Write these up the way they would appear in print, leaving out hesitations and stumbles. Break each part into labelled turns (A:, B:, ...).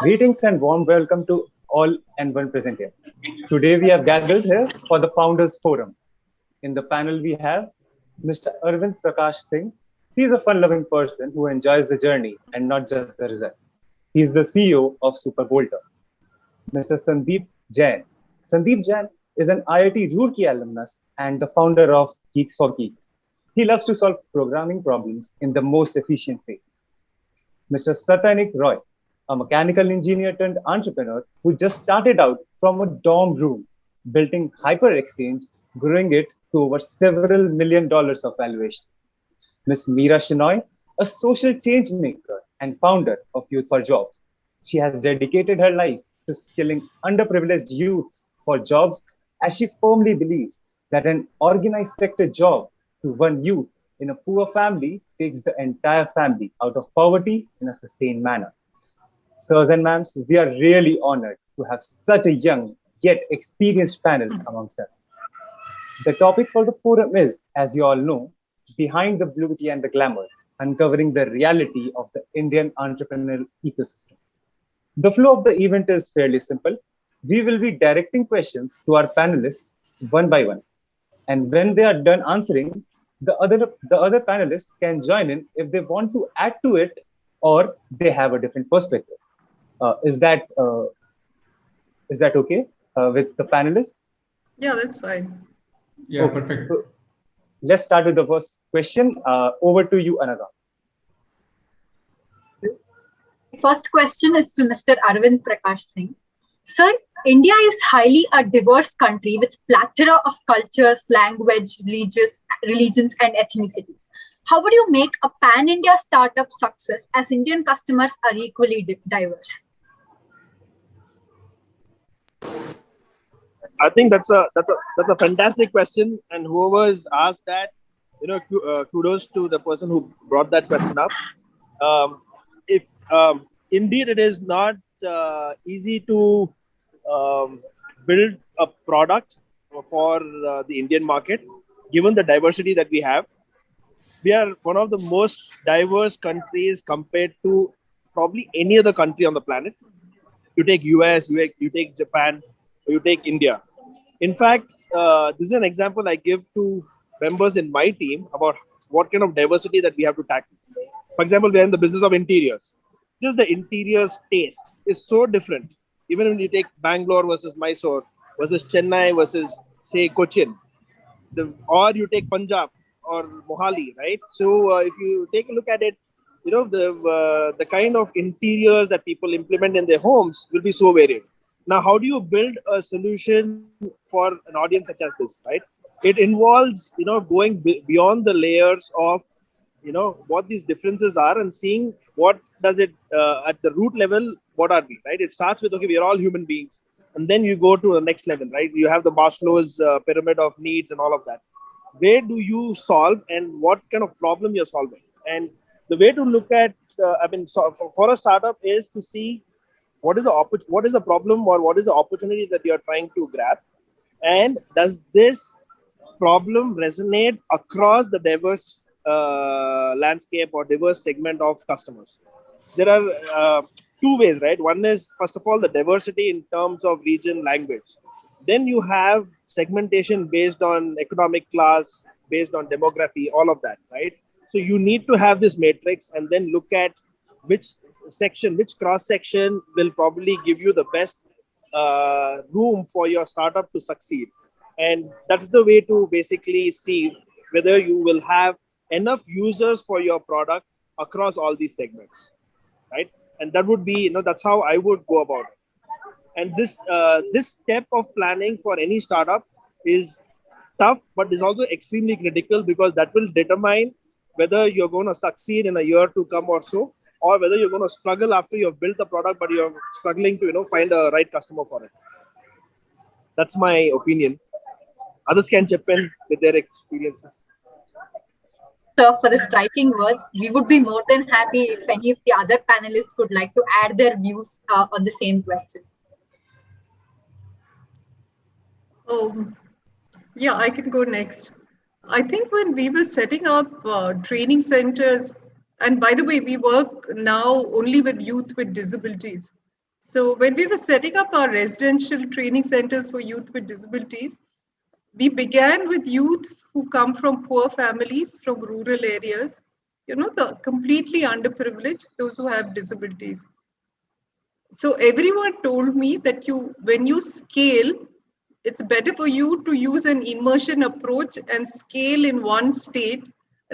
A: Greetings and warm welcome to all and one present here. Today we have gathered here for the Founders Forum. In the panel we have Mr. Arvind Prakash Singh. He's a fun-loving person who enjoys the journey and not just the results. He's the CEO of Superbolter. Mr. Sandeep Jain. Sandeep Jain is an IIT Roorkee alumnus and the founder of GeeksForGeeks. He loves to solve programming problems in the most efficient ways. Mr. Satanik Roy, a mechanical engineer turned entrepreneur who just started out from a dorm room, building HyperXchange, growing it to over several $million of valuation. Ms. Meera Shenoy, a social change maker and founder of Youth for Jobs. She has dedicated her life to skilling underprivileged youths for jobs as she firmly believes that an organized sector job to one youth in a poor family takes the entire family out of poverty in a sustained manner. Sirs and ma'ams, we are really honored to have such a young yet experienced panel amongst us. The topic for the forum is, as you all know, behind the beauty and the glamour, uncovering the reality of the Indian entrepreneurial ecosystem. The flow of the event is fairly simple. We will be directing questions to our panelists one by one. And when they are done answering, the other panelists can join in if they want to add to it or they have a different perspective. Is that okay with the panelists?
B: Yeah, that's fine.
C: Yeah, okay, perfect.
A: So let's start with the first question. Over to you, Anaga.
D: First question is to Mr. Arvind Prakash Singh. Sir, India is highly a diverse country with plethora of cultures, language, religions, and ethnicities. How would you make a pan-India startup success as Indian customers are equally diverse?
E: I think that's a fantastic question, and whoever has asked that, kudos to the person who brought that question up. Indeed it is not easy to build a product for the Indian market, given the diversity that we have. We are one of the most diverse countries compared to probably any other country on the planet. You take US, you take Japan, or you take India. In fact, this is an example I give to members in my team about what kind of diversity that we have to tackle. For example, we are in the business of interiors. Just the interiors taste is so different. Even when you take Bangalore versus Mysore versus Chennai versus, say, Cochin, or you take Punjab or Mohali, right? So if you take a look at it, the kind of interiors that people implement in their homes will be so varied. Now, how do you build a solution for an audience such as this, right? It involves, going beyond the layers of, what these differences are and seeing what does it, at the root level, what are we, right? It starts with, okay, we are all human beings. And then you go to the next level, right? You have the Maslow's pyramid of needs and all of that. Where do you solve and what kind of problem you're solving? And the way to look at, for a startup is to see what is the problem or what is the opportunity that you're trying to grab, and does this problem resonate across the diverse landscape or diverse segment of customers? There are two ways, right? One is, first of all, the diversity in terms of region, language. Then you have segmentation based on economic class, based on demography, all of that, right? So you need to have this matrix and then look at which cross section will probably give you the best room for your startup to succeed. And that's the way to basically see whether you will have enough users for your product across all these segments, right? And that would be, that's how I would go about it. And this step of planning for any startup is tough, but is also extremely critical, because that will determine whether you're going to succeed in a year to come or so, or whether you're going to struggle after you've built the product, but you're struggling to, find a right customer for it. That's my opinion. Others can chip in with their experiences.
D: So for the striking words, we would be more than happy if any of the other panelists would like to add their views on the same question.
B: Yeah, I can go next. I think when we were setting up training centers, and by the way, we work now only with youth with disabilities. So when we were setting up our residential training centers for youth with disabilities, we began with youth who come from poor families, from rural areas, the completely underprivileged, those who have disabilities. So everyone told me that when you scale, it's better for you to use an immersion approach and scale in one state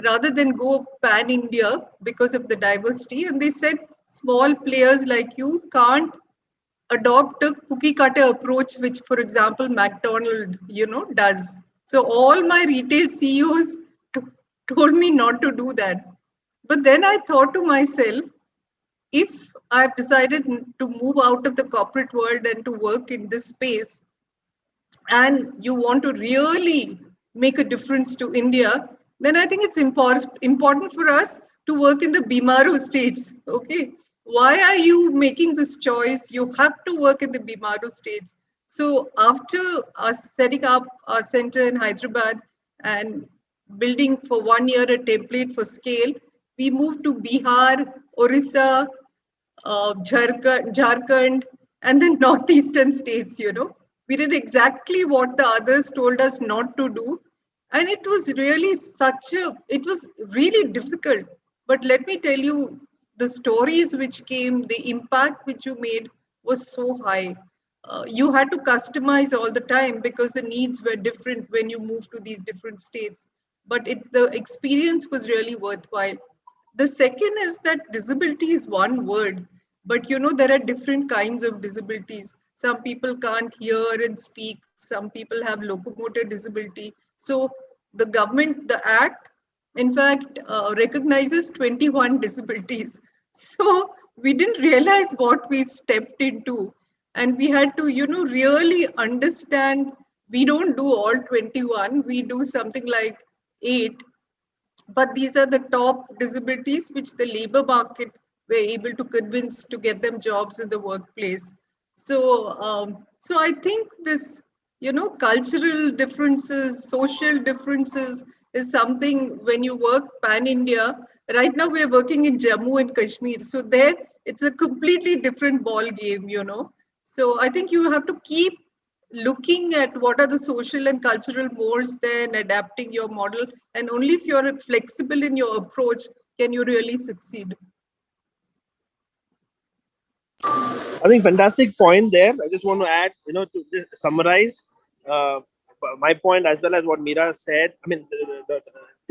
B: rather than go pan India because of the diversity. And they said small players like you can't adopt a cookie cutter approach, which, for example, McDonald, does. So all my retail CEOs told me not to do that. But then I thought to myself, if I've decided to move out of the corporate world and to work in this space, and you want to really make a difference to India, then I think it's important for us to work in the Bimaru states. Okay. Why are you making this choice? You have to work in the Bimaru states. So after us setting up our center in Hyderabad and building for 1 year a template for scale, we moved to Bihar, Orissa, Jharkhand, and then northeastern states, We did exactly what the others told us not to do. And it was really it was really difficult. But let me tell you, the stories which came, the impact which you made was so high. You had to customize all the time because the needs were different when you moved to these different states. But the experience was really worthwhile. The second is that disability is one word, but there are different kinds of disabilities. Some people can't hear and speak. Some people have locomotor disability. So the government, the act, in fact, recognizes 21 disabilities. So we didn't realize what we've stepped into. And we had to, really understand we don't do all 21. We do something like 8. But these are the top disabilities which the labor market were able to convince to get them jobs in the workplace. So I think this, cultural differences, social differences is something when you work pan India. Right now we are working in Jammu and Kashmir, so there it's a completely different ball game, So I think you have to keep looking at what are the social and cultural mores there and adapting your model. And only if you're flexible in your approach can you really succeed.
E: I think fantastic point there. I just want to add, to just summarize my point as well as what Meera said. I mean,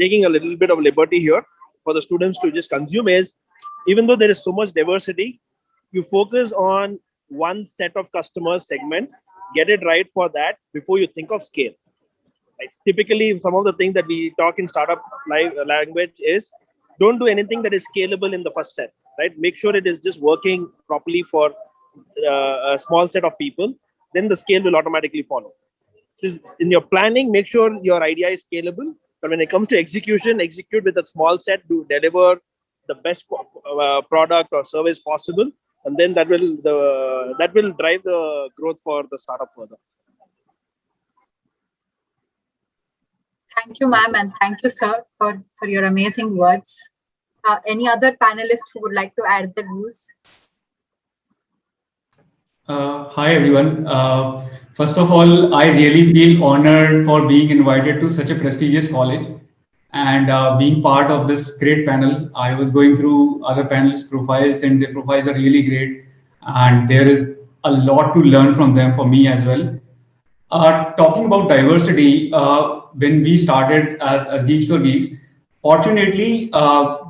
E: taking a little bit of liberty here for the students to just consume is, even though there is so much diversity, you focus on one set of customer segment, get it right for that before you think of scale. Right? Typically, some of the things that we talk in startup language is don't do anything that is scalable in the first set. Right? Make sure it is just working properly for a small set of people. Then the scale will automatically follow. Just in your planning, make sure your idea is scalable. But when it comes to execution, execute with a small set to deliver the best product or service possible, and then that will drive the growth for the startup further.
D: Thank you, ma'am, and thank you, sir, for your amazing words. Any other panelists who would like to add their views?
C: Hi, everyone. First of all, I really feel honored for being invited to such a prestigious college and being part of this great panel. I was going through other panelists' profiles, and their profiles are really great. And there is a lot to learn from them for me as well. Talking about diversity, when we started as Geeks for Geeks, fortunately,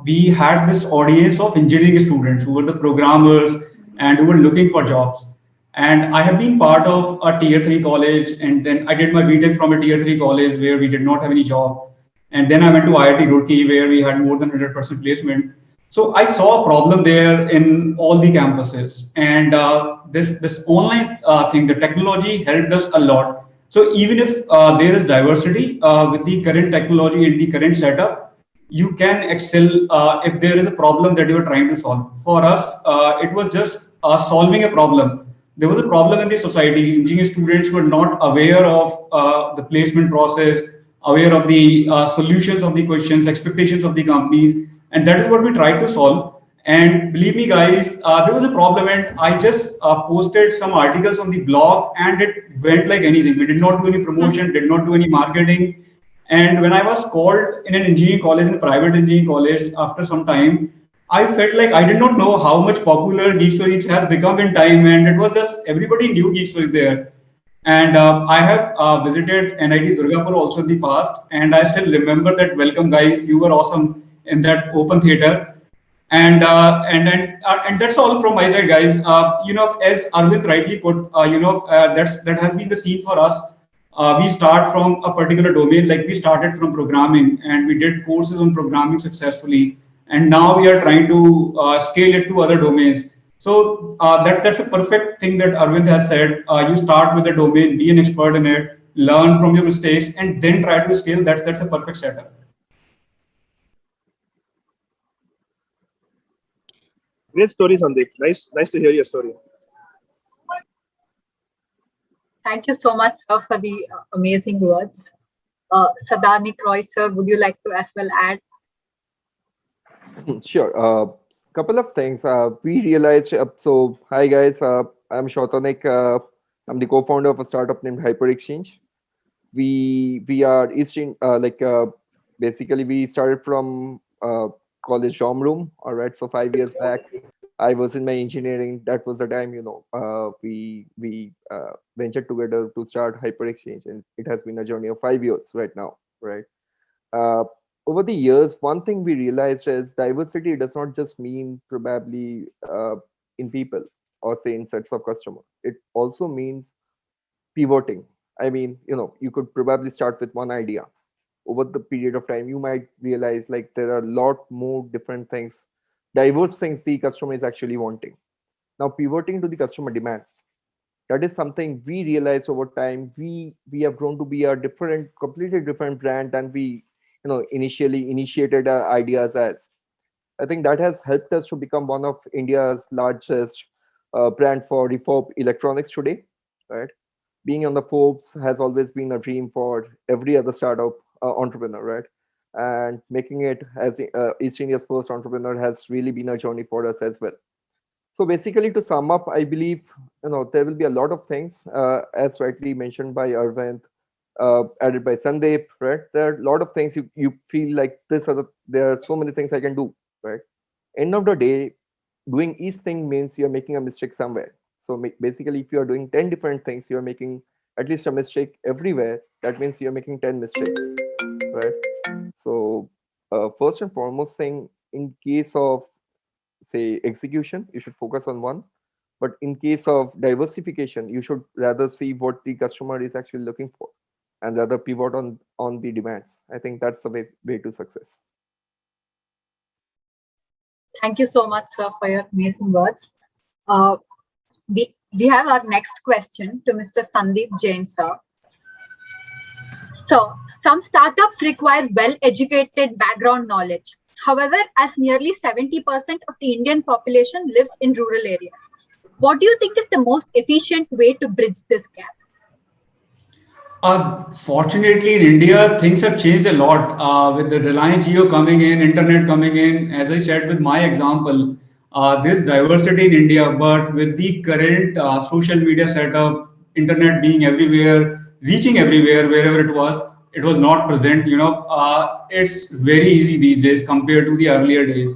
C: we had this audience of engineering students who were the programmers and who were looking for jobs. And I have been part of a tier 3 college, and then I did my BTech from a tier 3 college where we did not have any job. And then I went to IIT Roorkee where we had more than 100% placement. So I saw a problem there in all the campuses, and this online thing, the technology helped us a lot. So even if there is diversity with the current technology and the current setup, you can excel if there is a problem that you are trying to solve. For us, it was just solving a problem. There was a problem in the society. Engineering students were not aware of the placement process, aware of the solutions of the questions, expectations of the companies, and that is what we tried to solve. And believe me, guys, there was a problem, and I just posted some articles on the blog, and it went like anything. We did not do any promotion, did not do any marketing. And when I was called in an engineering college, in a private engineering college, after some time, I felt like I did not know how much popular GeeksForGeeks has become in time, and it was just everybody knew GeeksForGeeks there. And I have visited NIT Durgapur also in the past, and I still remember that welcome, guys. You were awesome in that open theater. And that's all from my side, guys. As Arvind rightly put, that has been the scene for us. We start from a particular domain, like we started from programming, and we did courses on programming successfully, and now we are trying to scale it to other domains. So that's a perfect thing that Arvind has said. You start with a domain, be an expert in it, learn from your mistakes, and then try to scale. That's a perfect setup.
E: Great story, Sandeep. Nice to hear your story.
D: Thank you so much, sir, for the amazing words. Satanik Roy, sir, would you like to as well add?
F: Sure. Couple of things. We realized. So, hi guys. I'm Satanik. I'm the co-founder of a startup named HyperXchange. We are Eastern. Basically, we started from college dorm room. All right. So 5 years back, I was in my engineering. That was the time, we ventured together to start HyperXchange, and it has been a journey of 5 years right now. Right. Over the years, one thing we realized is diversity does not just mean probably in people or say in sets of customers. It also means pivoting. I mean, you could probably start with one idea. Over the period of time, you might realize like there are a lot more different things, diverse things the customer is actually wanting. Now, pivoting to the customer demands. That is something we realized over time. We have grown to be a completely different brand than we initially initiated our ideas as. I think that has helped us to become one of India's largest brand for refurb electronics today. Right, being on the Forbes has always been a dream for every other startup entrepreneur, right? And making it as East India's first entrepreneur has really been a journey for us as well. So basically, to sum up, I believe there will be a lot of things, as rightly mentioned by Arvind, added by Sandeep, right? There are a lot of things you feel like there are so many things I can do, right? End of the day, doing each thing means you're making a mistake somewhere. So basically, if you are doing 10 different things, you're making at least a mistake everywhere. That means you're making 10 mistakes, right? So first and foremost thing, in case of say execution, you should focus on one. But in case of diversification, you should rather see what the customer is actually looking for and rather pivot on the demands. I think that's the way to success.
D: Thank you so much, sir, for your amazing words. We have our next question to Mr. Sandeep Jain, sir. So, some startups require well-educated background knowledge. However, as nearly 70% of the Indian population lives in rural areas, what do you think is the most efficient way to bridge this gap?
C: Fortunately, in India, things have changed a lot with the Reliance Jio coming in, internet coming in. As I said with my example, there's diversity in India, but with the current social media setup, internet being everywhere, reaching everywhere, wherever it was not present. It's very easy these days compared to the earlier days.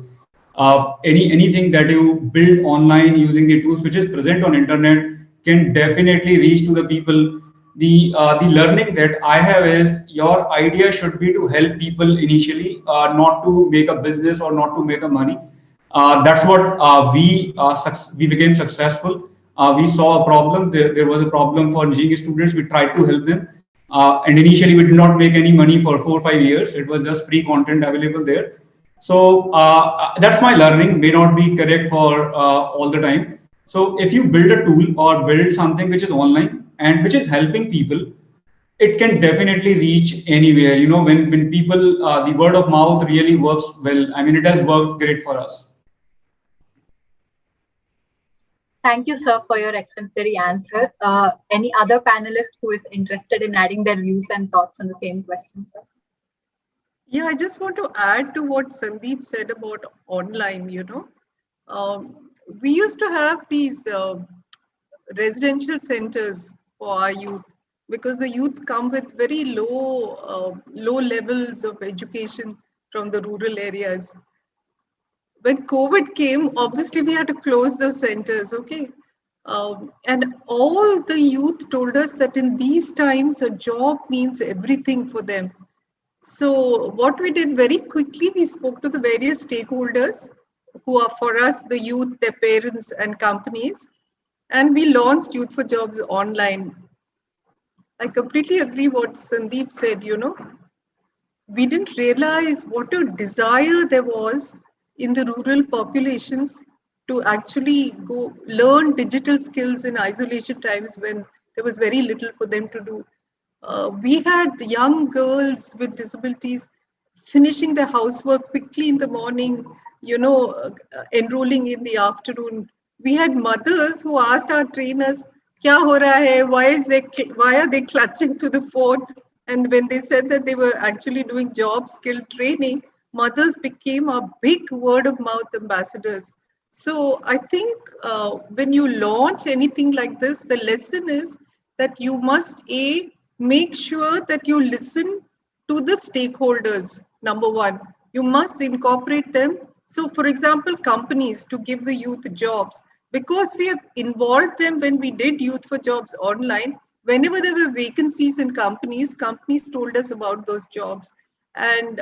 C: Anything that you build online using the tools which is present on internet can definitely reach to the people. The learning that I have is your idea should be to help people initially, not to make a business or not to make a money. That's what we became successful. We saw a problem. There was a problem for engineering students. We tried to help them. And initially, we did not make any money for 4 or 5 years. It was just free content available there. So that's my learning. May not be correct for all the time. So if you build a tool or build something which is online and which is helping people, it can definitely reach anywhere. When people, the word of mouth really works well. I mean, it has worked great for us.
D: Thank you, sir, for your exemplary answer. Any other panelist who is interested in adding their views and thoughts on the same question, sir?
B: Yeah, I just want to add to what Sandeep said about online, We used to have these residential centers for our youth, because the youth come with very low levels of education from the rural areas. When COVID came, obviously we had to close those centers, okay? And all the youth told us that in these times, a job means everything for them. So what we did very quickly, we spoke to the various stakeholders who are for us, the youth, their parents and companies, and we launched Youth for Jobs online. I completely agree what Sandeep said, we didn't realize what a desire there was in the rural populations to actually go learn digital skills in isolation times when there was very little for them to do. We had young girls with disabilities finishing their housework quickly in the morning, enrolling in the afternoon. We had mothers who asked our trainers, "Kya ho raha hai? Why are they clutching to the phone?" And when they said that they were actually doing job skill training, mothers became a big word of mouth ambassadors. So I think when you launch anything like this, the lesson is that you must make sure that you listen to the stakeholders. Number one, you must incorporate them. So, for example, companies to give the youth jobs, because we have involved them when we did Youth for Jobs online. Whenever there were vacancies in companies, companies told us about those jobs, and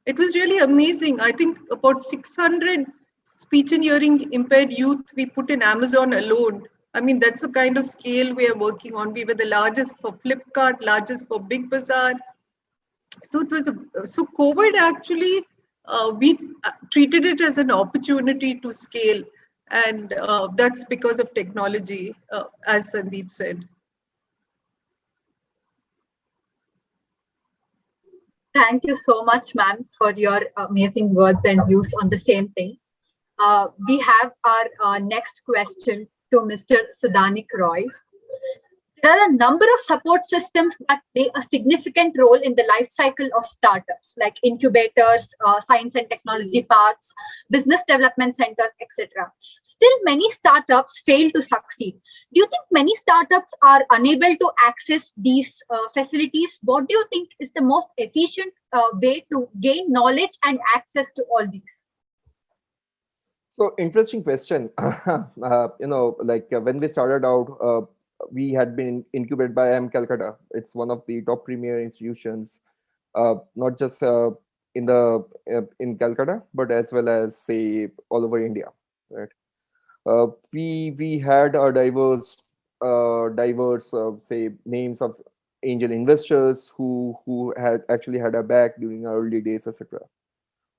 B: it was really amazing. I think about 600 speech and hearing impaired youth we put in Amazon alone. I mean, that's the kind of scale we are working on. We were the largest for Flipkart, largest for Big Bazaar. So it was so COVID actually we treated it as an opportunity to scale, and that's because of technology, as Sandeep said.
D: Thank you so much, ma'am, for your amazing words and views on the same thing. We have our next question to Mr. Satanik Roy. There are a number of support systems that play a significant role in the life cycle of startups, like incubators, science and technology parks, business development centers, etc. Still, many startups fail to succeed. Do you think many startups are unable to access these facilities? What do you think is the most efficient way to gain knowledge and access to all these?
F: So interesting question. When we started out, we had been incubated by Calcutta. It's one of the top premier institutions, not just in Calcutta, but as well as say all over India. Right. We had a diverse say names of angel investors who had actually had our back during our early days, etc.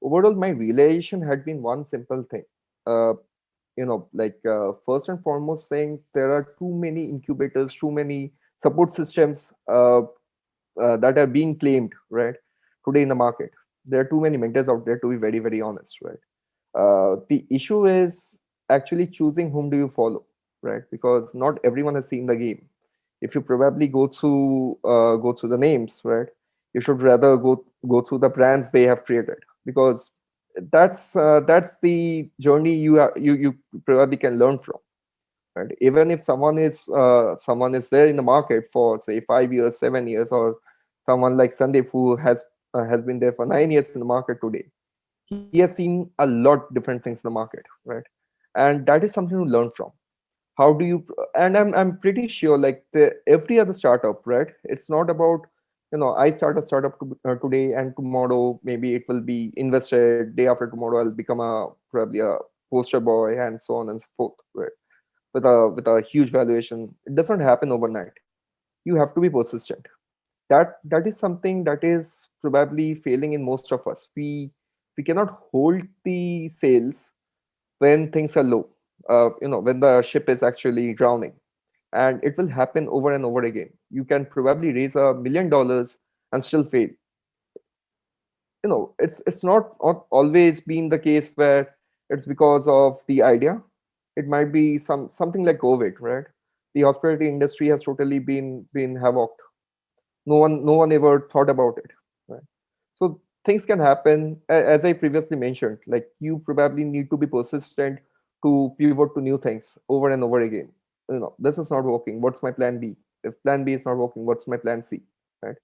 F: Overall, my realization had been one simple thing. First and foremost, saying there are too many incubators, too many support systems that are being claimed right today in the market. There are too many mentors out there, to be very, very honest, right? The issue is actually choosing whom do you follow, right? Because not everyone has seen the game. If you probably go through the names, right, you should rather go through the brands they have created, because that's the journey you probably can learn from, right? Even if someone is there in the market for say 5 years, 7 years, or someone like Sandeep who has been there for 9 years in the market today, he has seen a lot different things in the market, right? And that is something to learn from. How do you, and I'm pretty sure like every other startup, right, it's not about I start a startup today and tomorrow maybe it will be invested, day after tomorrow I'll become probably a poster boy and so on and so forth, right, with a huge valuation. It doesn't happen overnight. You have to be persistent. That is something that is probably failing in most of us. We cannot hold the sails when things are low, when the ship is actually drowning, and it will happen over and over again. You can probably raise $1 million and still fail. It's not always been the case where it's because of the idea. It might be something like COVID, right? The hospitality industry has totally been havocked. No one ever thought about it, right? So things can happen, as I previously mentioned. Like, you probably need to be persistent to pivot to new things over and over again. This is not working. What's my plan B? If plan B is not working, what's my plan C? Right?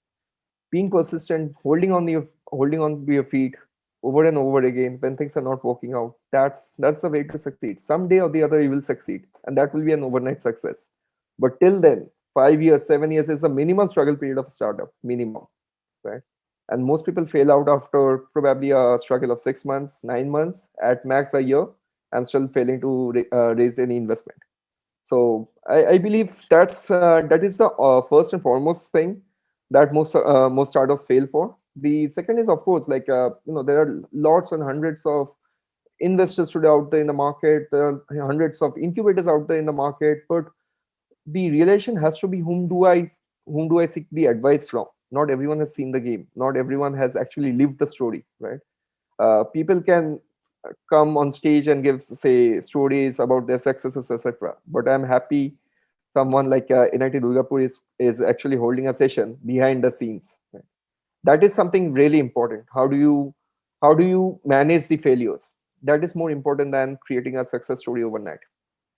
F: Being persistent, holding on to your feet over and over again when things are not working out. That's the way to succeed. Someday or the other, you will succeed, and that will be an overnight success. But till then, 5 years, 7 years is the minimum struggle period of a startup, minimum, right? And most people fail out after probably a struggle of 6 months, 9 months, at max a year, and still failing to raise any investment. So I believe that is the first and foremost thing that most startups fail for. The second is, of course, like there are lots and hundreds of investors today out there in the market. There are hundreds of incubators out there in the market, but the realization has to be whom do I seek the advice from. Not everyone has seen the game. Not everyone has actually lived the story, right? People can come on stage and give, say, stories about their successes, etc. But I'm happy someone like United Durgapur is actually holding a session behind the scenes. Right? That is something really important. How do you manage the failures? That is more important than creating a success story overnight.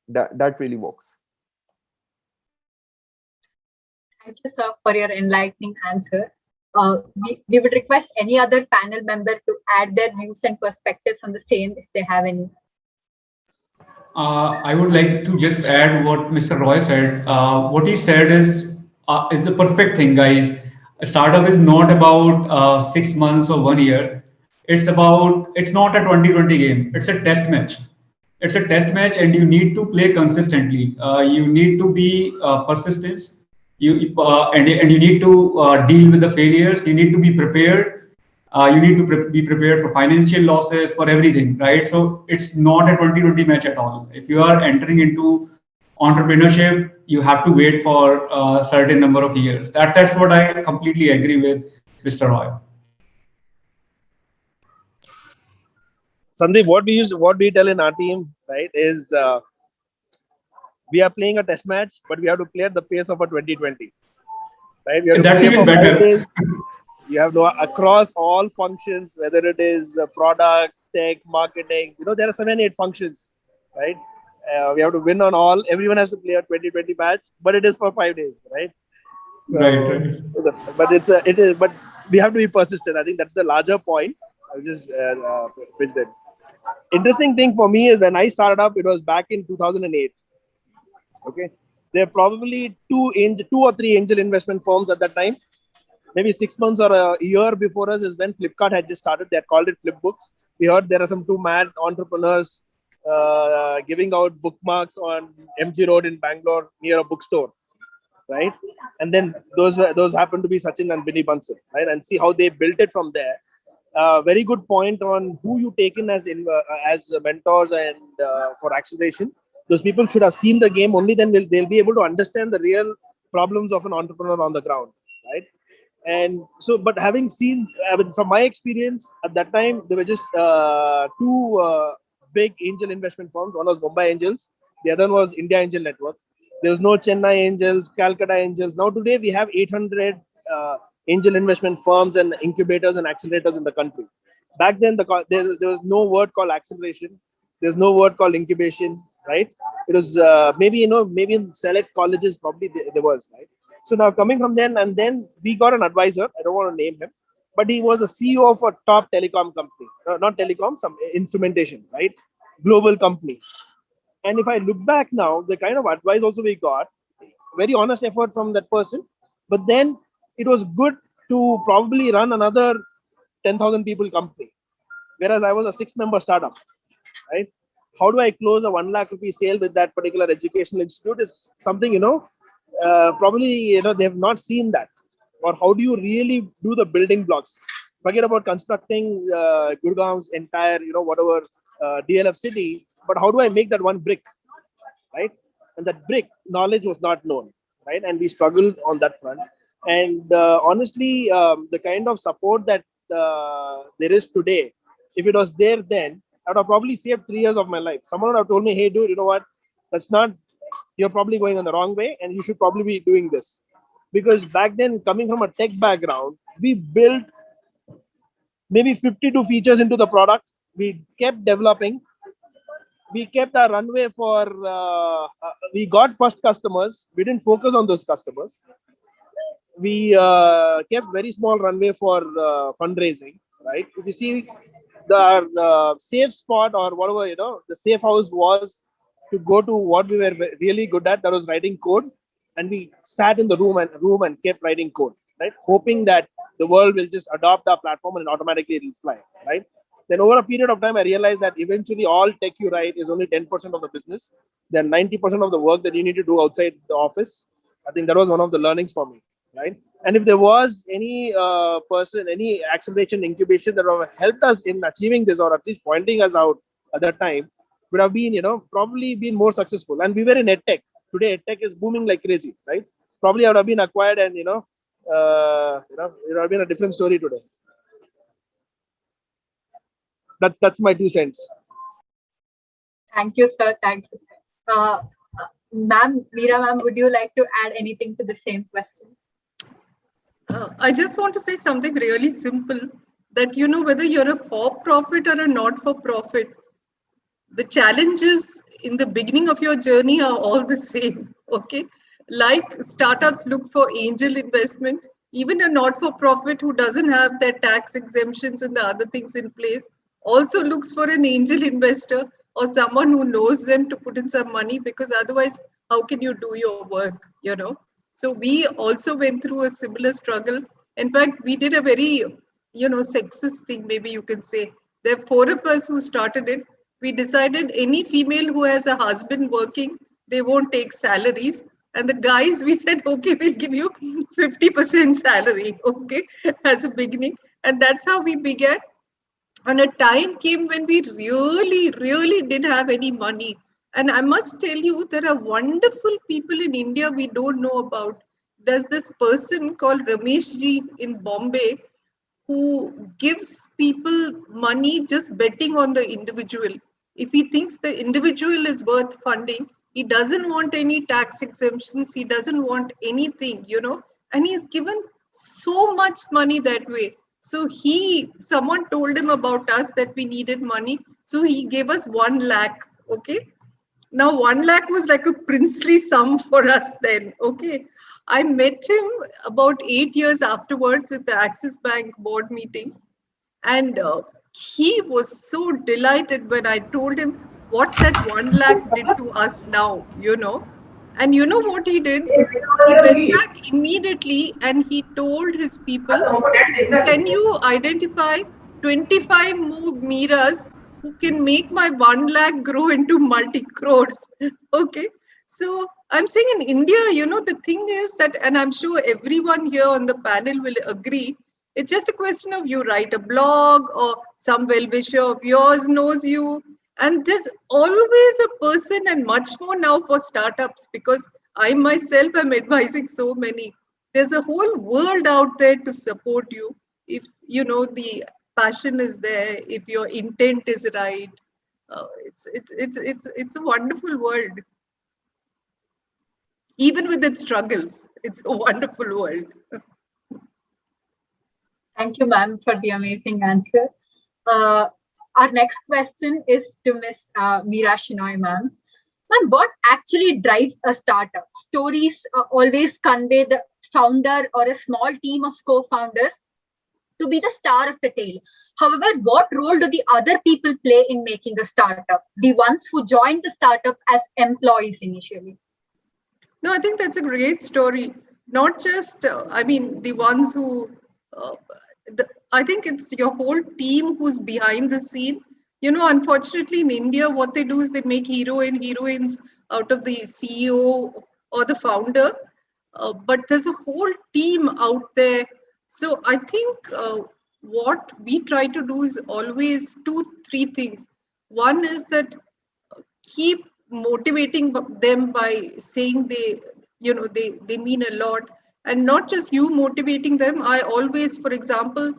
F: That really works.
D: Thank you, sir, for your enlightening answer. We would request any other panel member to add their views and perspectives on the same if they have any.
C: I would like to just add what Mr. Roy said. What he said is the perfect thing, guys. A startup is not about 6 months or 1 year. It's not a 2020 game. It's a test match. It's a test match, and you need to play consistently. You need to be persistent. And you need to deal with the failures. You need to be prepared. You need to be prepared for financial losses, for everything, right? So it's not a 2020 match at all. If you are entering into entrepreneurship, you have to wait for a certain number of years. That's what I completely agree with Mr. Roy.
E: Sandeep, what we tell in our team, right, is we are playing a test match, but we have to play at the pace of a 2020, right? We have to
C: That's
E: play
C: even
E: for
C: better.
E: 5 days. You have to across all functions, whether it is product, tech, marketing. There are 7-8 functions, right? We have to win on all. Everyone has to play a 2020 match, but it is for 5 days, right? So,
C: Right.
E: But but we have to be persistent. I think that's the larger point. I'll just pitch that. Interesting thing for me is when I started up, it was back in 2008. Okay, there are probably two or three angel investment firms at that time. Maybe 6 months or a year before us is when Flipkart had just started. They had called it Flipbooks. We heard there are some two mad entrepreneurs giving out bookmarks on MG Road in Bangalore near a bookstore, right? And then those happen to be Sachin and Binny Bansal, right? And see how they built it from there. Very good point on who you take in as mentors and for acceleration. Those people should have seen the game. Only then they'll be able to understand the real problems of an entrepreneur on the ground, right? And so, but having seen, from my experience at that time, there were just two big angel investment firms. One was Mumbai Angels, the other one was India Angel Network. There was no Chennai Angels, Calcutta Angels. Now today we have 800 angel investment firms and incubators and accelerators in the country. Back then, there was no word called acceleration. There's no word called incubation, right? It was maybe in select colleges probably there was, right? So now coming from then, and then we got an advisor. I don't want to name him, but he was a CEO of a top telecom company, not telecom, some instrumentation, right? Global company. And if I look back now, the kind of advice also we got, very honest effort from that person. But then it was good to probably run another 10,000 people company, whereas I was a 6-member startup, right? How do I close a 1 lakh rupee sale with that particular educational institute is something, probably, they have not seen that. Or how do you really do the building blocks? Forget about constructing Gurgaon's entire, whatever DLF city, but how do I make that one brick, right? And that brick knowledge was not known, right? And we struggled on that front. And honestly, the kind of support that there is today, if it was there then, I would have probably saved 3 years of my life. Someone would have told me, hey, dude, you know what? You're probably going on the wrong way and you should probably be doing this. Because back then, coming from a tech background, we built maybe 52 features into the product. We kept developing. we kept our runway for, we got first customers. We didn't focus on those customers. We kept very small runway for fundraising, right? If you see the safe spot or whatever, the safe house was to go to what we were really good at, that was writing code. And we sat in the room and kept writing code, right? Hoping that the world will just adopt our platform and automatically it'll fly, right? Then over a period of time, I realized that eventually all tech you write is only 10% of the business. Then 90% of the work that you need to do outside the office. I think that was one of the learnings for me, right? And if there was any any acceleration, incubation that would have helped us in achieving this, or at least pointing us out at that time, would have been, probably been more successful. And we were in EdTech. Today, EdTech is booming like crazy, right? Probably I would have been acquired, and it would have been a different story today. That's my 2 cents.
D: Thank you, sir. Thank you, sir. Ma'am, Meera ma'am, would you like to add anything to the same question?
B: I just want to say something really simple, that whether you're a for-profit or a not-for-profit, the challenges in the beginning of your journey are all the same. Okay, like startups look for angel investment. Even a not-for-profit who doesn't have their tax exemptions and the other things in place also looks for an angel investor or someone who knows them to put in some money, because otherwise, how can you do your work? So we also went through a similar struggle. In fact, we did a very, sexist thing, maybe you can say. There are 4 of us who started it. We decided any female who has a husband working, they won't take salaries. And the guys, we said, okay, we'll give you 50% salary, okay, as a beginning. And that's how we began. And a time came when we really, really didn't have any money. And I must tell you, there are wonderful people in India we don't know about. There's this person called Ramesh Ji in Bombay who gives people money just betting on the individual. If he thinks the individual is worth funding, he doesn't want any tax exemptions, he doesn't want anything, and he's given so much money that way. So someone told him about us that we needed money. So he gave us 1 lakh, okay? Now 1 lakh was like a princely sum for us then, okay? I met him about 8 years afterwards at the Axis Bank board meeting. And he was so delighted when I told him what that 1 lakh did to us now, And you know what he did? He went back immediately and he told his people, can you identify 25 more Meeras who can make my 1 lakh grow into multi-crores? Okay. So I'm saying in India, the thing is that, and I'm sure everyone here on the panel will agree, it's just a question of you write a blog or some well-wisher of yours knows you. And there's always a person, and much more now for startups, because I myself am advising so many. There's a whole world out there to support you if, the passion is there, if your intent is right. It's a wonderful world. Even with its struggles, it's a wonderful world.
D: Thank you, ma'am, for the amazing answer. Our next question is to Miss Meera Shenoy, ma'am. Ma'am, what actually drives a startup? Stories always convey the founder or a small team of co-founders to be the star of the tale. However, what role do the other people play in making a startup? The ones who joined the startup as employees initially.
B: No, I think that's a great story. Not just, the ones who, I think it's your whole team who's behind the scene. Unfortunately in India, what they do is they make heroines out of the CEO or the founder. But there's a whole team out there. So I think what we try to do is always 2-3 things. One is that keep motivating them by saying they mean a lot, and not just you motivating them. I always, for example,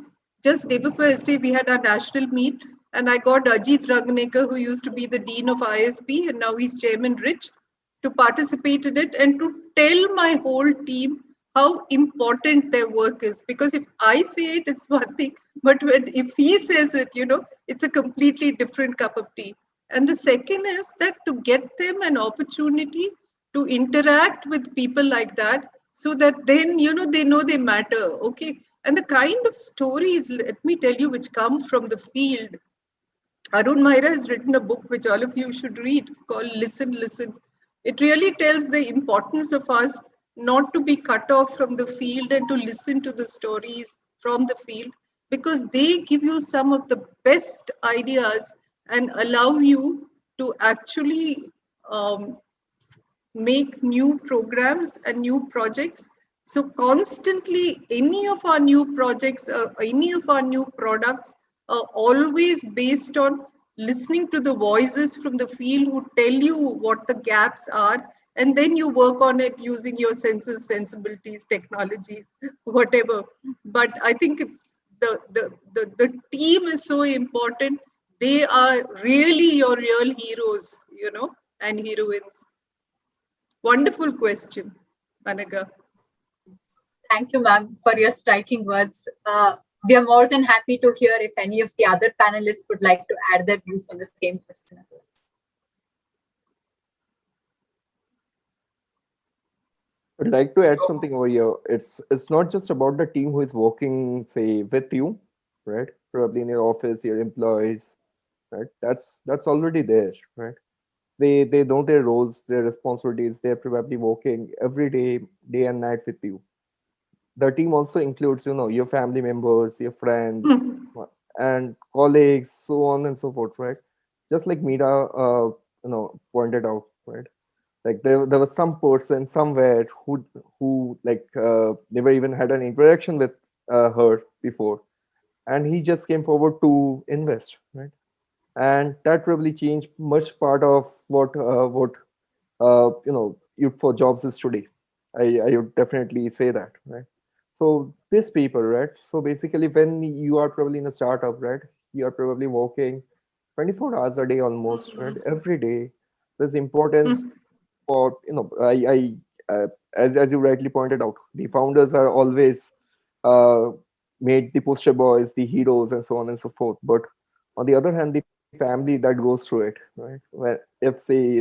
B: just day before yesterday, we had our national meet, and I got Ajit Rangnekar, who used to be the dean of ISB, and now he's chairman Rich, to participate in it and to tell my whole team how important their work is. Because if I say it, it's one thing, but if he says it, it's a completely different cup of tea. And the second is that to get them an opportunity to interact with people like that, so that then, they know they matter. Okay. And the kind of stories, let me tell you, which come from the field. Arun Maira has written a book which all of you should read called Listen, Listen. It really tells the importance of us not to be cut off from the field and to listen to the stories from the field, because they give you some of the best ideas and allow you to actually make new programs and new projects. So constantly, any of our new projects, any of our new products are always based on listening to the voices from the field who tell you what the gaps are, and then you work on it using your senses, sensibilities, technologies, whatever. But I think it's the team is so important. They are really your real heroes, and heroines. Wonderful question, Anaga.
D: Thank you, ma'am, for your striking words. We are more than happy to hear if any of the other panelists would like to add their views on the same question as well.
F: I'd like to add something over here. It's not just about the team who is working, say, with you, right? Probably in your office, your employees, right? That's already there, right? They know their roles, their responsibilities. They're probably working every day and night with you. The team also includes, your family members, your friends, and colleagues, so on and so forth, right? Just like Meera, pointed out, right? Like there was some person somewhere who like never even had an interaction with her before, and he just came forward to invest, right? And that probably changed much part of what Youth for Jobs is today. I would definitely say that, right? So these people, right? So basically, when you are probably in a startup, right, you are probably working 24 hours a day almost, right? Every day. There's importance for, as you rightly pointed out, the founders are always made the poster boys, the heroes, and so on and so forth. But on the other hand, the family that goes through it, right? Where if say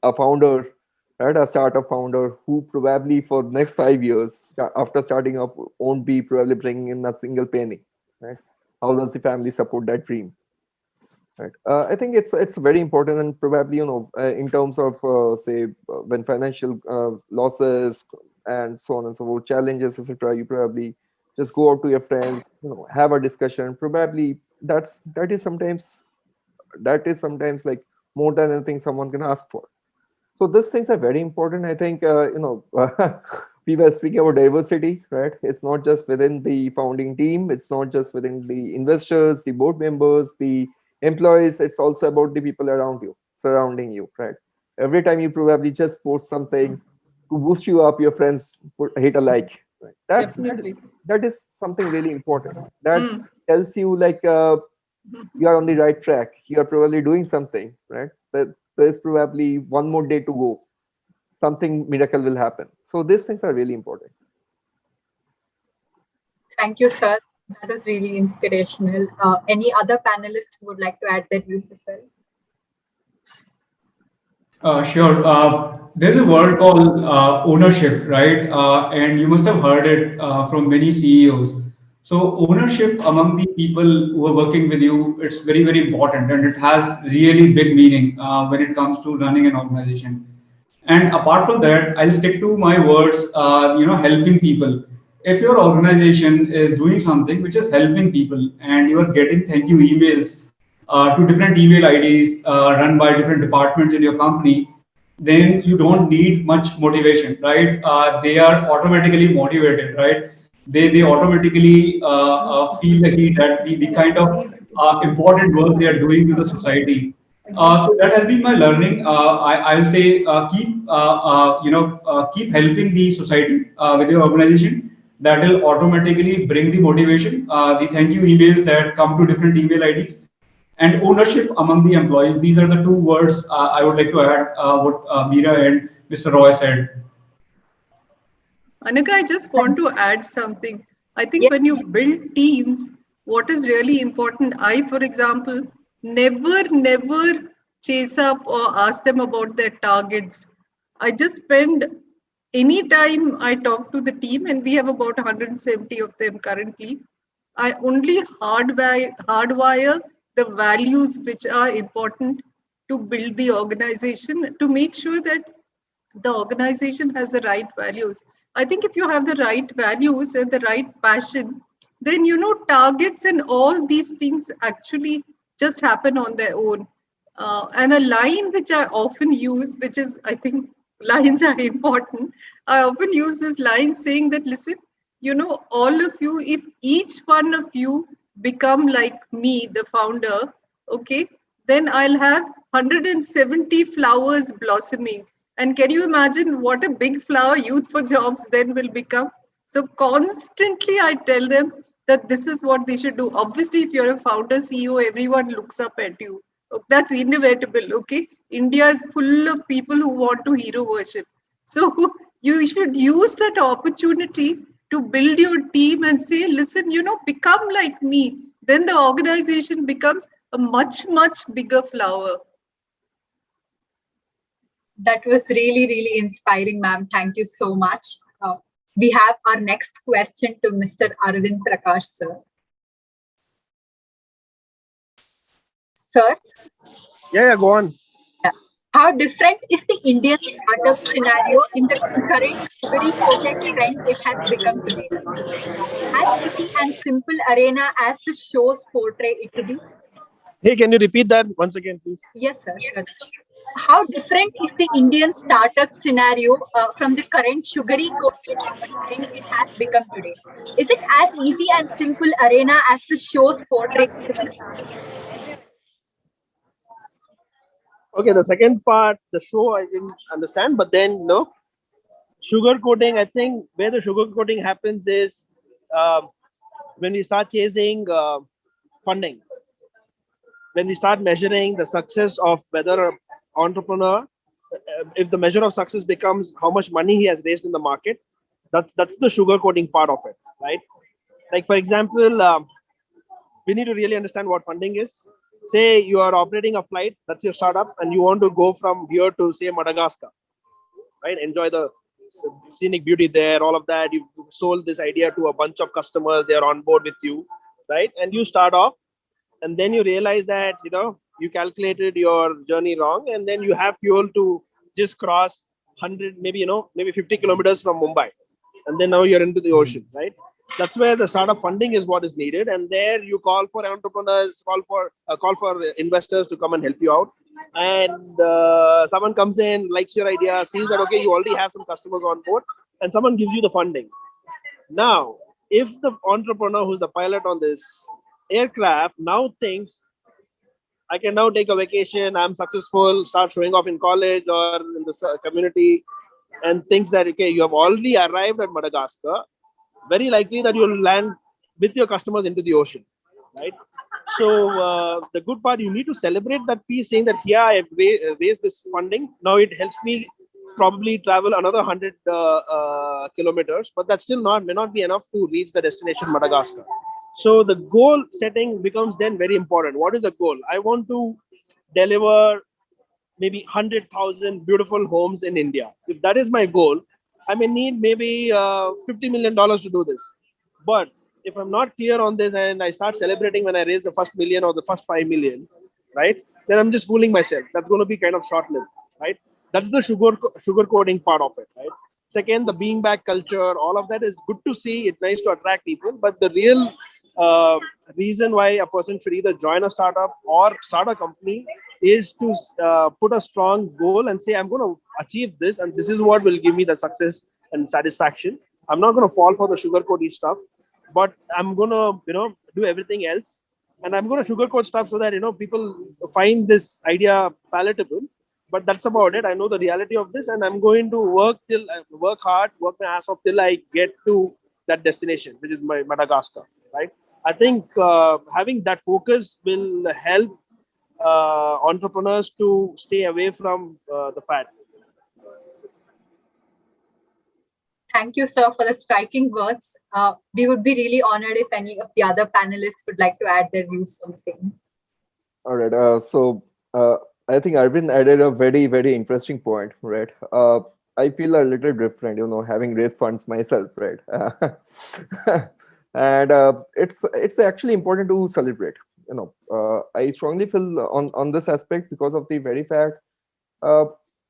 F: a founder, right, a startup founder who probably for the next 5 years after starting up won't be probably bringing in a single penny, right? How does the family support that dream? Right. I think it's very important, and probably in terms of say when financial losses and so on and so forth, challenges, etc. You probably just go out to your friends, have a discussion. Probably that is sometimes like more than anything someone can ask for. So these things are very important. I think we were speaking about diversity, right? It's not just within the founding team. It's not just within the investors, the board members, the employees. It's also about the people around you, surrounding you, right? Every time you probably just post something to boost you up, your friends hit a like. Right? That is something really important. That tells you like you are on the right track. You are probably doing something, right? That there's probably one more day to go. Something miracle will happen. So these things are really important.
D: Thank you, sir. That was really inspirational. Any other panelists who would like to add their views as well?
C: Sure. There's a word called ownership, right? And you must have heard it from many CEOs. So ownership among the people who are working with you, it's very, very important, and it has really big meaning when it comes to running an organization. And apart from that, I'll stick to my words, helping people. If your organization is doing something which is helping people and you are getting thank you emails to different email IDs run by different departments in your company, then you don't need much motivation, right? They are automatically motivated, right? They automatically feel the heat that the kind of important work they are doing to the society. So that has been my learning. I'll say keep helping the society with your organization. That will automatically bring the motivation, the thank you emails that come to different email IDs, and ownership among the employees. These are the two words I would like to add what Meera and Mr. Roy said.
B: Anika, I just want to add something. I think when you build teams, what is really important, I, for example, never chase up or ask them about their targets. I just spend any time I talk to the team, and we have about 170 of them currently. I only hardwire the values which are important to build the organization, to make sure that the organization has the right values. I think if you have the right values and the right passion, then targets and all these things actually just happen on their own. And a line which I often use, which is, I think lines are important. I often use this line saying that, listen, all of you, if each one of you become like me, the founder, okay, then I'll have 170 flowers blossoming. And can you imagine what a big flower Youth for Jobs then will become? So constantly I tell them that this is what they should do. Obviously, if you're a founder, CEO, everyone looks up at you. That's inevitable, okay? India is full of people who want to hero worship. So you should use that opportunity to build your team and say, listen, become like me. Then the organization becomes a much, much bigger flower.
D: That was really, really inspiring, ma'am. Thank you so much. We have our next question to Mr. Arvind Prakash, sir. Sir?
E: Yeah, go on.
D: How different is the Indian startup scenario in the current sugary-coated trend it has become today? As easy and simple arena as the shows portray it to be?
E: Hey, can you repeat that once again, please?
D: Yes, sir. Sure. How different is the Indian startup scenario from the current sugary-coated trend it has become today? Is it as easy and simple arena as the shows portray it to be?
E: Okay, the second part, the show, I didn't understand, but then no. Sugar coating, I think where the sugar coating happens is when we start chasing funding, when we start measuring the success of whether an entrepreneur, if the measure of success becomes how much money he has raised in the market, that's the sugar coating part of it, right? Like for example, we need to really understand what funding is. Say you are operating a flight, that's your startup, and you want to go from here to say Madagascar, right? Enjoy the scenic beauty there, all of that. You sold this idea to a bunch of customers, they're on board with you, right? And you start off, and then you realize that you calculated your journey wrong, and then you have fuel to just cross 100, maybe 50 kilometers from Mumbai, and then now you're into the ocean, right? That's where the startup funding is what is needed, and there you call for entrepreneurs, call for investors to come and help you out. And someone comes in, likes your idea, sees that okay, you already have some customers on board, and someone gives you the funding. Now, if the entrepreneur who's the pilot on this aircraft now thinks, I can now take a vacation, I'm successful, start showing off in college or in the community, and thinks that okay, you have already arrived at Madagascar, very likely that you'll land with your customers into the ocean, right? So the good part, you need to celebrate that piece, saying that yeah, I've raised this funding, now it helps me probably travel another 100 kilometers, but that still may not be enough to reach the destination Madagascar. So the goal setting becomes then very important. What is the goal? I want to deliver maybe 100,000 beautiful homes in India. If that is my goal, I may need maybe $50 million to do this. But if I'm not clear on this and I start celebrating when I raise the first million or the first 5 million, right? Then I'm just fooling myself. That's going to be kind of short-lived, right? That's the sugar coating part of it, right? Second, the being back culture, all of that is good to see. It's nice to attract people. But the real reason why a person should either join a startup or start a company is to put a strong goal and say, I'm going to achieve this, and this is what will give me the success and satisfaction. I'm not going to fall for the sugarcoaty stuff, but I'm going to do everything else, and I'm going to sugarcoat stuff so that people find this idea palatable. But that's about it. I know the reality of this, and I'm going to work hard, work my ass off till I get to that destination, which is my Madagascar, right? I think having that focus will help entrepreneurs to stay away from the fad.
D: Thank you, sir, for the striking words. We would be really honored if any of the other panelists would like to add their views on the same.
F: All right. So I think Arvind added a very, very interesting point, right? I feel a little different, having raised funds myself, right? And it's actually important to celebrate. I strongly feel on this aspect because of the very fact uh,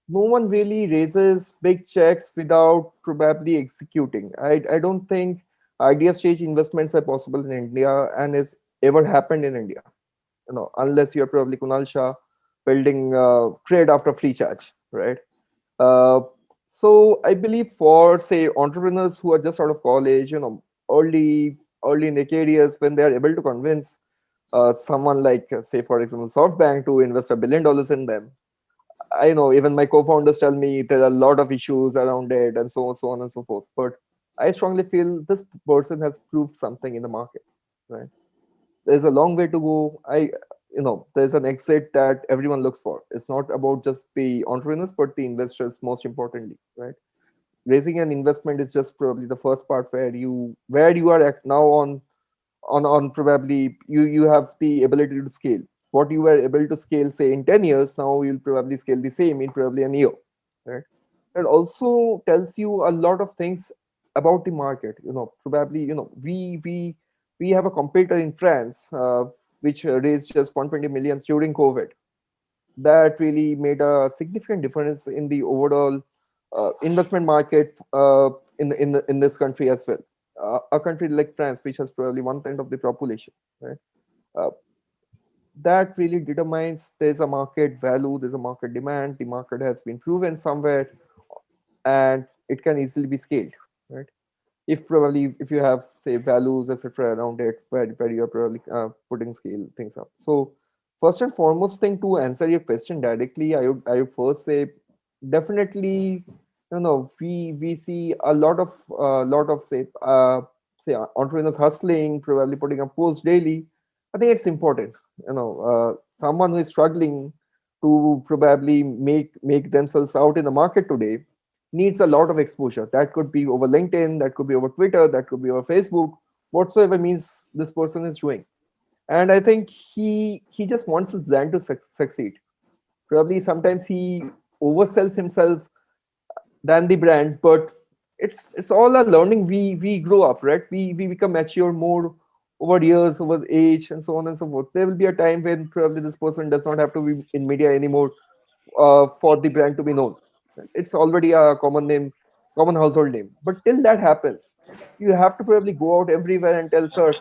F: no one really raises big checks without probably executing. I don't think idea stage investments are possible in India and is ever happened in India. Unless you're probably Kunal Shah building trade after free charge, right? Uh, so I believe for say entrepreneurs who are just out of college, early in their careers, when they are able to convince someone like say for example SoftBank to invest $1 billion in them, I know even my co-founders tell me there are a lot of issues around it and so on and so forth. But I strongly feel this person has proved something in the market, right? There's a long way to go. There's an exit that everyone looks for. It's not about just the entrepreneurs, but the investors most importantly, right? Raising an investment is just probably the first part where you are at now on probably you have the ability to scale what you were able to scale say in 10 years. Now you'll probably scale the same in probably a year, right? It also tells you a lot of things about the market. Probably we have a competitor in France which raised just 120 millions during COVID. That really made a significant difference in the overall investment market in this country as well. A country like France, which has probably 1/10 of the population, right? Uh, that really determines there's a market value, there's a market demand, the market has been proven somewhere, and it can easily be scaled, right? If you have say values etc around it where you're probably putting scale things up. So first and foremost thing to answer your question directly, I would first say definitely we see a lot of say entrepreneurs hustling, probably putting up posts daily. I think it's important. Someone who is struggling to probably make themselves out in the market today needs a lot of exposure. That could be over LinkedIn, that could be over Twitter, that could be over Facebook, whatsoever means this person is doing. And I think he just wants his brand to succeed. Probably sometimes he oversells himself than the brand, but it's all a learning. We grow up, right? We become mature more over years, over age, and so on and so forth. There will be a time when probably this person does not have to be in media anymore for the brand to be known. It's already a common name, common household name. But till that happens, you have to probably go out everywhere and tell, sir,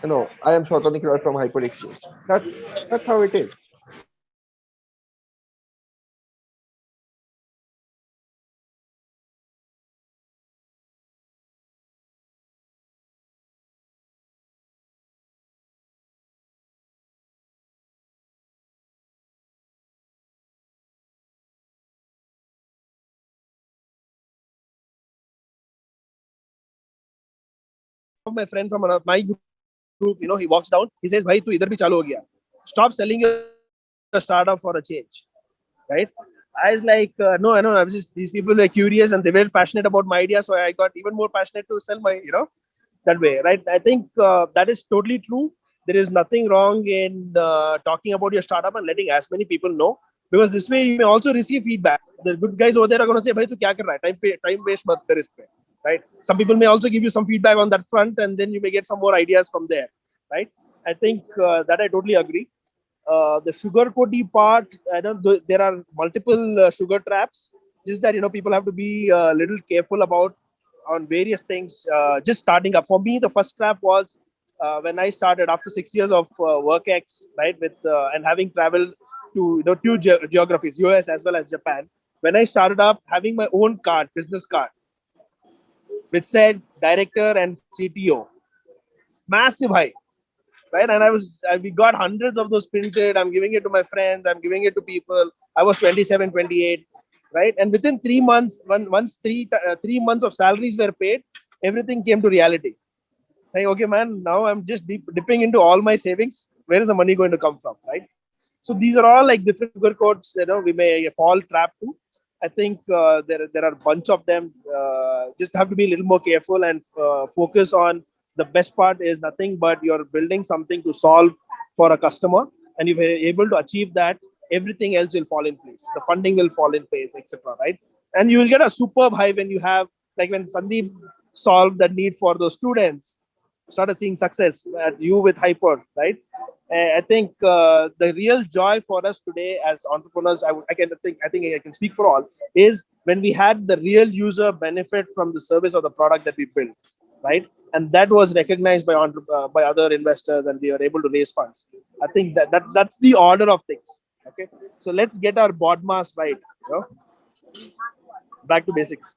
F: I am Satanik Roy from HyperXchange. That's how it is.
E: My friend from my group, he walks down, he says, "Bhai, tu idhar bhi chalu ho gaya. Stop selling your startup for a change." Right? I was like, no, I know. I was just, these people were curious and they were passionate about my idea, so I got even more passionate to sell my, that way, right? I think that is totally true. There is nothing wrong in talking about your startup and letting as many people know, because this way you may also receive feedback. The good guys over there are going to say, "Bhai, tu kya kar raha hai? Time waste mat kar is pe." Right? Some people may also give you some feedback on that front, and then you may get some more ideas from there. Right? I think that I totally agree. The sugar coating part, I don't. There are multiple sugar traps. Just that people have to be a little careful about on various things. Just starting up. For me, the first trap was when I started after 6 years of WorkX, right, with and having traveled to two geographies, US as well as Japan. When I started up, having my own card, business card, which said director and CTO, massive high, right? And we got hundreds of those printed. I'm giving it to my friends. I'm giving it to people. I was 27, 28, right? And within 3 months, once 3 months of salaries were paid, everything came to reality. Like, okay, man, now I'm just dipping into all my savings. Where is the money going to come from, right? So these are all like different sugar codes, we may fall trap to. I think there are a bunch of them. Just have to be a little more careful and focus on the best part is nothing but you're building something to solve for a customer. And if you're able to achieve that, everything else will fall in place. The funding will fall in place, etc. Right? And you will get a superb high when you have, like when Sandeep solved the need for those students, started seeing success at you with Hyper, right? I think the real joy for us today as entrepreneurs, I think I can speak for all, is when we had the real user benefit from the service or the product that we built, right? And that was recognized by by other investors, and we were able to raise funds. I think that's the order of things. Okay, so let's get our BODMAS right. You know? Back to basics.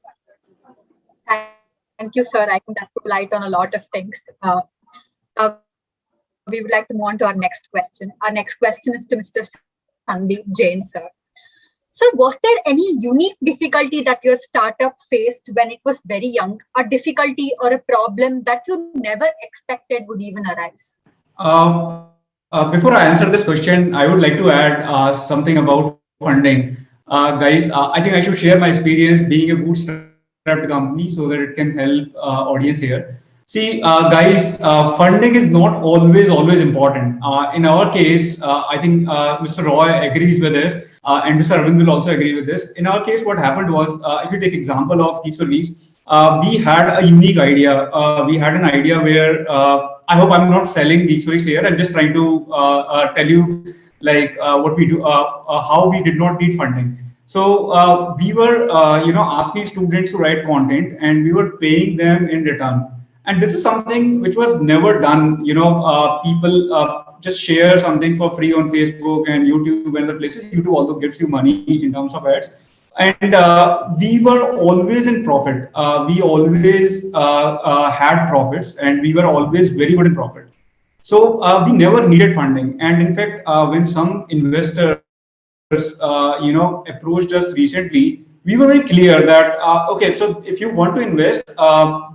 D: Thank you, sir. I think that put light on a lot of things. We would like to move on to our next question. Our next question is to Mr. Sandeep Jain, sir. Sir, was there any unique difficulty that your startup faced when it was very young? A difficulty or a problem that you never expected would even arise?
C: Before I answer this question, I would like to add something about funding. Guys, I think I should share my experience being a bootstrapped company so that it can help audience here. See, guys, funding is not always important. In our case, I think Mr. Roy agrees with this, and Mr. Arvind will also agree with this. In our case, what happened was, if you take example of GeeksForGeeks, we had a unique idea. We had an idea where I hope I'm not selling GeeksForGeeks here. I'm just trying to tell you like what we do, how we did not need funding. So we were, asking students to write content, and we were paying them in return. And this is something which was never done. People just share something for free on Facebook and YouTube and other places. YouTube also gives you money in terms of ads. And we were always in profit. We always had profits, and we were always very good in profit. So we never needed funding. And in fact, when some investors, approached us recently, we were very clear that okay, so if you want to invest,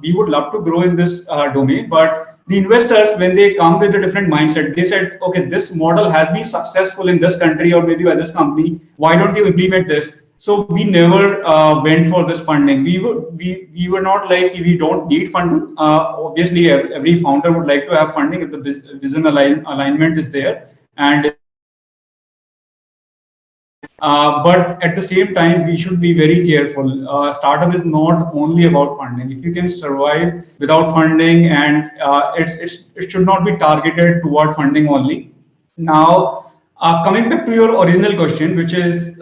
C: we would love to grow in this domain. But the investors, when they come with a different mindset, they said, okay, this model has been successful in this country or maybe by this company. Why don't you implement this? So we never went for this funding. We were not like we don't need funding. Obviously, every founder would like to have funding if the vision alignment is there, and but at the same time, we should be very careful. Startup is not only about funding. If you can survive without funding, and it should not be targeted toward funding only. Now, coming back to your original question, which is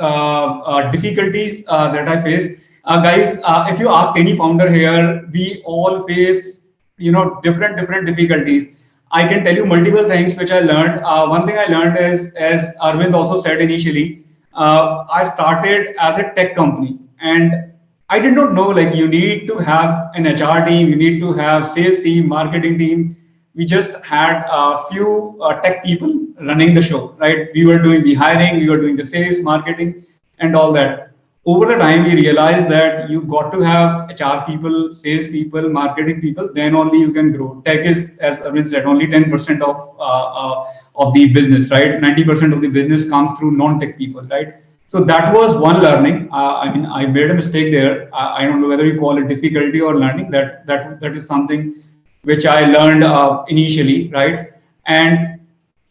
C: difficulties that I face, guys. If you ask any founder here, we all face different difficulties. I can tell you multiple things which I learned. One thing I learned is, as Arvind also said initially, I started as a tech company, and I did not know like you need to have an HR team, you need to have sales team, marketing team. We just had a few tech people running the show, right? We were doing the hiring, we were doing the sales, marketing, and all that. Over the time, we realized that you got to have HR people, sales people, marketing people. Then only you can grow. Tech is, as Arvind said, only 10% of the business, right? 90% of the business comes through non-tech people, right? So that was one learning. I mean, I made a mistake there. I don't know whether you call it difficulty or learning. That is something which I learned initially, right? And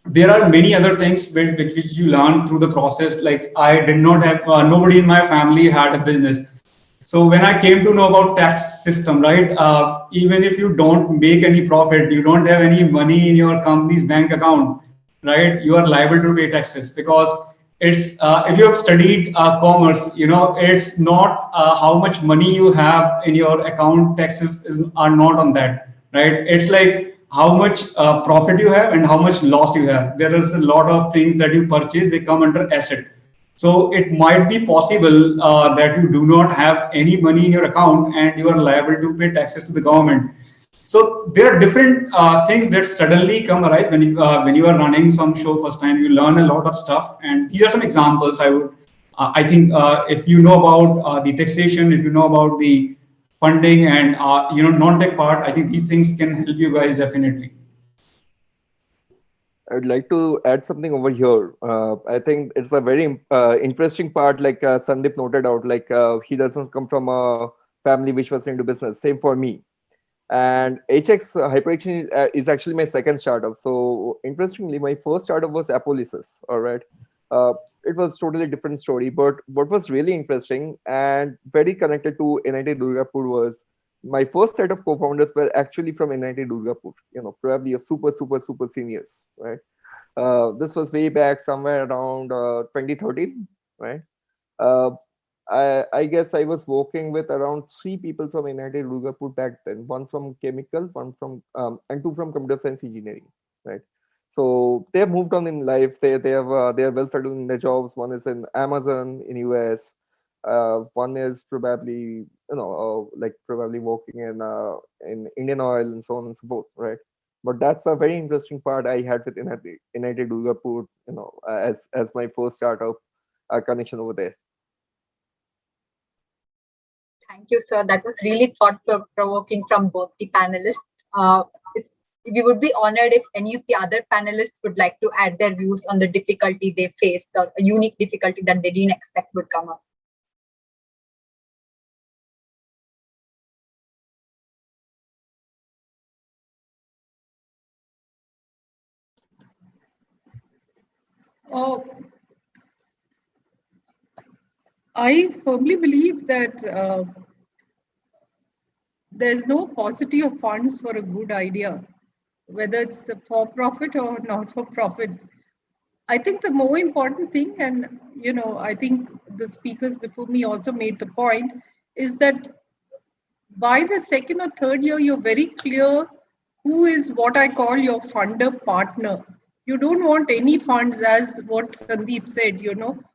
C: there are many other things which you learn through the process. Like I did not have nobody in my family had a business. So when I came to know about tax system, right? Even if you don't make any profit, you don't have any money in your company's bank account, right? You are liable to pay taxes because it's if you have studied commerce, it's not how much money you have in your account. Taxes are not on that, right? It's like how much profit you have and how much loss you have. There is a lot of things that you purchase, they come under asset. So it might be possible that you do not have any money in your account and you are liable to pay taxes to the government. So there are different things that suddenly come arise when you are running some show first time. You learn a lot of stuff, and these are some examples. I think if you know about the taxation, if you know about the funding and non-tech part, I think these things can help you guys definitely.
F: I'd like to add something over here. I think it's a very interesting part, like Sandeep noted out, like he doesn't come from a family which was into business. Same for me. And HyperXchange is actually my second startup. So interestingly, my first startup was Apolysis. All right. It was totally different story. But what was really interesting and very connected to NIT Durgapur was my first set of co-founders were actually from NIT Durgapur. Probably a super seniors, right? This was way back somewhere around 2013, right? Uh, I guess I was working with around 3 people from NIT Durgapur back then. One from chemical, one from and 2 from computer science engineering, right? So they have moved on in life. They are well settled in their jobs. One is in Amazon in US. One is probably like probably working in Indian Oil and so on and so forth, right? But that's a very interesting part I had with NIT Durgapur, as my first startup connection over there.
D: Thank you, sir. That was really thought-provoking from both the panelists. We would be honored if any of the other panelists would like to add their views on the difficulty they faced, or a unique difficulty that they didn't expect would come up.
B: I firmly believe that there's no paucity of funds for a good idea, whether it's the for-profit or not-for-profit. I think the more important thing, and I think the speakers before me also made the point, is that by the second or third year, you're very clear who is what I call your funder partner. You don't want any funds, as what Sandeep said,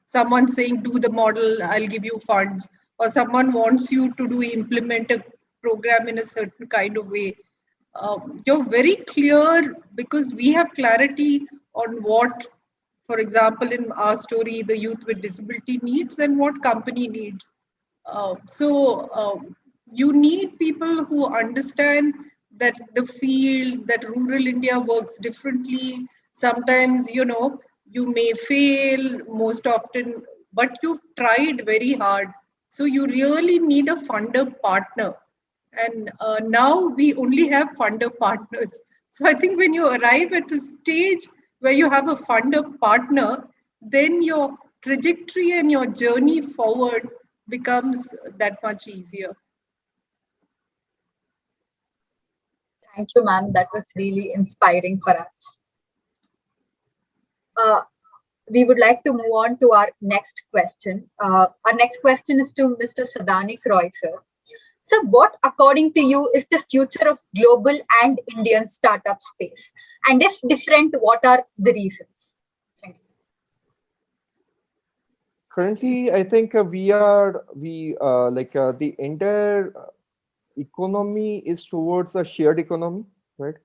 B: someone saying, do the model, I'll give you funds, or someone wants you to implement a program in a certain kind of way. You're very clear because we have clarity on what, for example, in our story, the youth with disability needs and what company needs. So you need people who understand that the field, that rural India works differently. Sometimes, you may fail most often, but you've tried very hard. So you really need a funder partner. And now we only have funder partners. So I think when you arrive at a stage where you have a funder partner, then your trajectory and your journey forward becomes that much easier.
D: Thank you, ma'am. That was really inspiring for us. We would like to move on to our next question. Our next question is to Mr. Satanik Roy, sir. So what, according to you, is the future of global and Indian startup space? And if different, what are the reasons? Thank you.
F: Currently, I think the entire economy is towards a shared economy, right?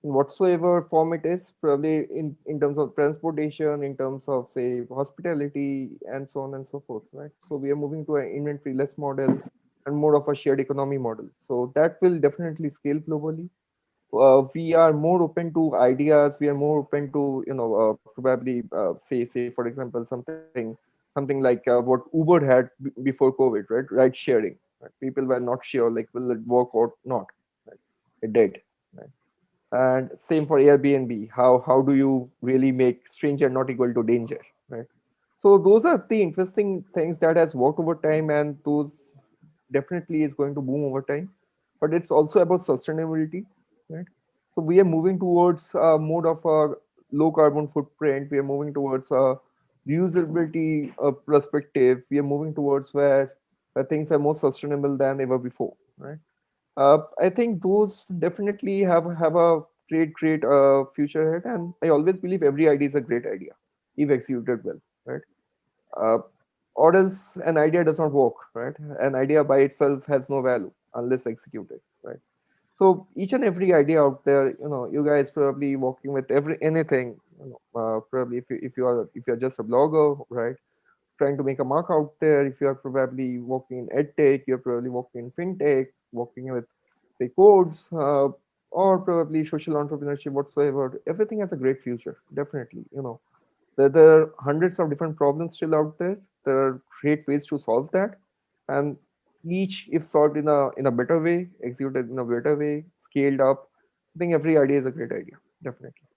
F: In whatsoever form it is, probably in terms of transportation, in terms of, say, hospitality, and so on and so forth, right? So we are moving to an inventory-less model and more of a shared economy model. So that will definitely scale globally. We are more open to ideas. We are more open to, probably say for example, something like what Uber had before COVID, right? Ride sharing. Right? People were not sure, like, will it work or not? Right? It did. Right? And same for Airbnb. How do you really make stranger not equal to danger? Right? So those are the interesting things that has worked over time, and those definitely is going to boom over time. But it's also about sustainability, right? So we are moving towards a mode of a low carbon footprint. We are moving towards a reusability perspective. We are moving towards where things are more sustainable than ever before, right? I think those definitely have a great future ahead, and I always believe every idea is a great idea if executed well, right? Or else an idea does not work, right? An idea by itself has no value unless executed, right? So each and every idea out there, you guys probably working with anything, probably if you're just a blogger, right? Trying to make a mark out there. If you are probably working in edtech, you're probably working in fintech, working with, say, codes, or probably social entrepreneurship whatsoever. Everything has a great future, definitely. There are hundreds of different problems still out there. There are great ways to solve that, and each, if solved in a better way, executed in a better way, scaled up, I think every idea is a great idea, definitely.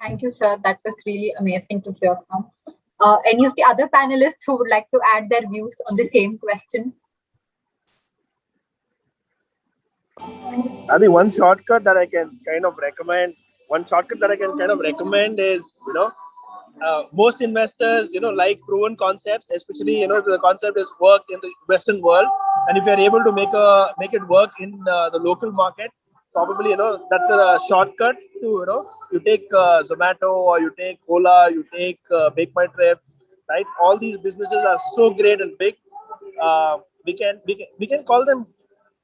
D: Thank you, sir. That was really amazing to hear from. Any of the other panelists who would like to add their views on the same question?
E: I think one shortcut that I can kind of recommend is, most investors, like proven concepts, especially, the concept is worked in the Western world. And if you're able to make it work in the local market, probably, that's a shortcut to, you take Zomato or you take Ola, you take Make My Trip, right? All these businesses are so great and big. We can call them,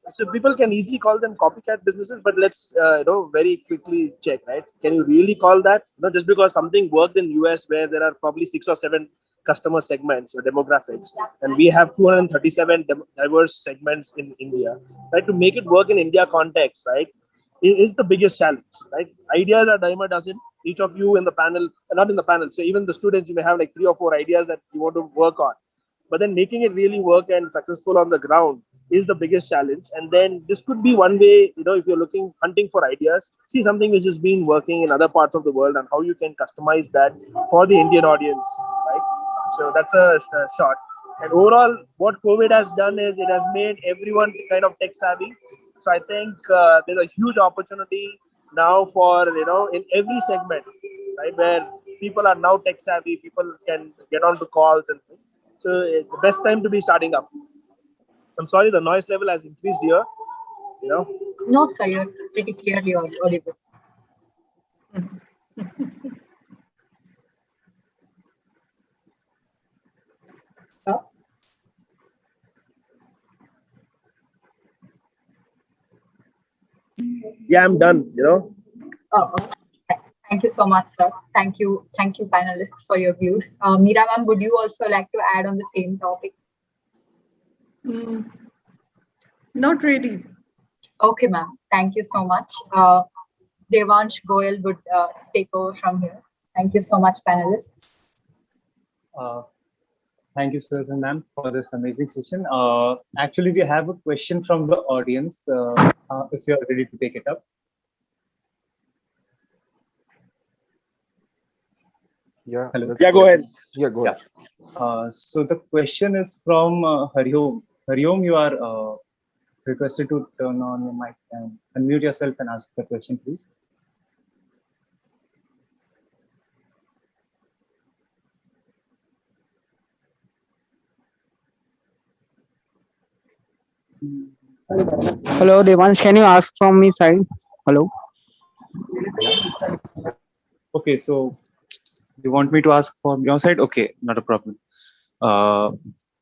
E: so people can easily call them copycat businesses, but let's very quickly check, right? Can you really call that? Just because something worked in US where there are probably 6 or 7 customer segments or demographics, and we have 237 diverse segments in India, right? To make it work in India context, right, is the biggest challenge, right? Ideas are dime a dozen. Each of you in the panel, not in the panel, so even the students, you may have like 3 or 4 ideas that you want to work on, but then making it really work and successful on the ground is the biggest challenge. And then this could be one way, if you're hunting for ideas, see something which has been working in other parts of the world and how you can customize that for the Indian audience, right? So that's a shot. And overall, what COVID has done is it has made everyone kind of tech savvy. So I think there's a huge opportunity now for, in every segment, right, where people are now tech savvy, people can get onto calls and things. So the best time to be starting up. I'm sorry, the noise level has increased here.
D: No, sir, you're pretty clearly audible. Sir?
E: Yeah, I'm done,
D: Oh, thank you so much, sir. Thank you, panelists, for your views. Meera ma'am, would you also like to add on the same topic?
B: Not really.
D: Okay, ma'am. Thank you so much. Devansh Goyal would take over from here. Thank you so much, panelists.
A: Thank you, sir and ma'am, for this amazing session. Actually, we have a question from the audience, if you are ready to take it up.
F: Yeah.
A: Hello.
E: Yeah, go ahead.
F: Yeah, go ahead.
A: So the question is from Hariom. Hariom, you are requested to turn on your mic and unmute yourself and ask the question, please.
G: Hello, Devansh. Can you ask from me side? Hello.
A: Okay, so you want me to ask from your side? Okay, not a problem.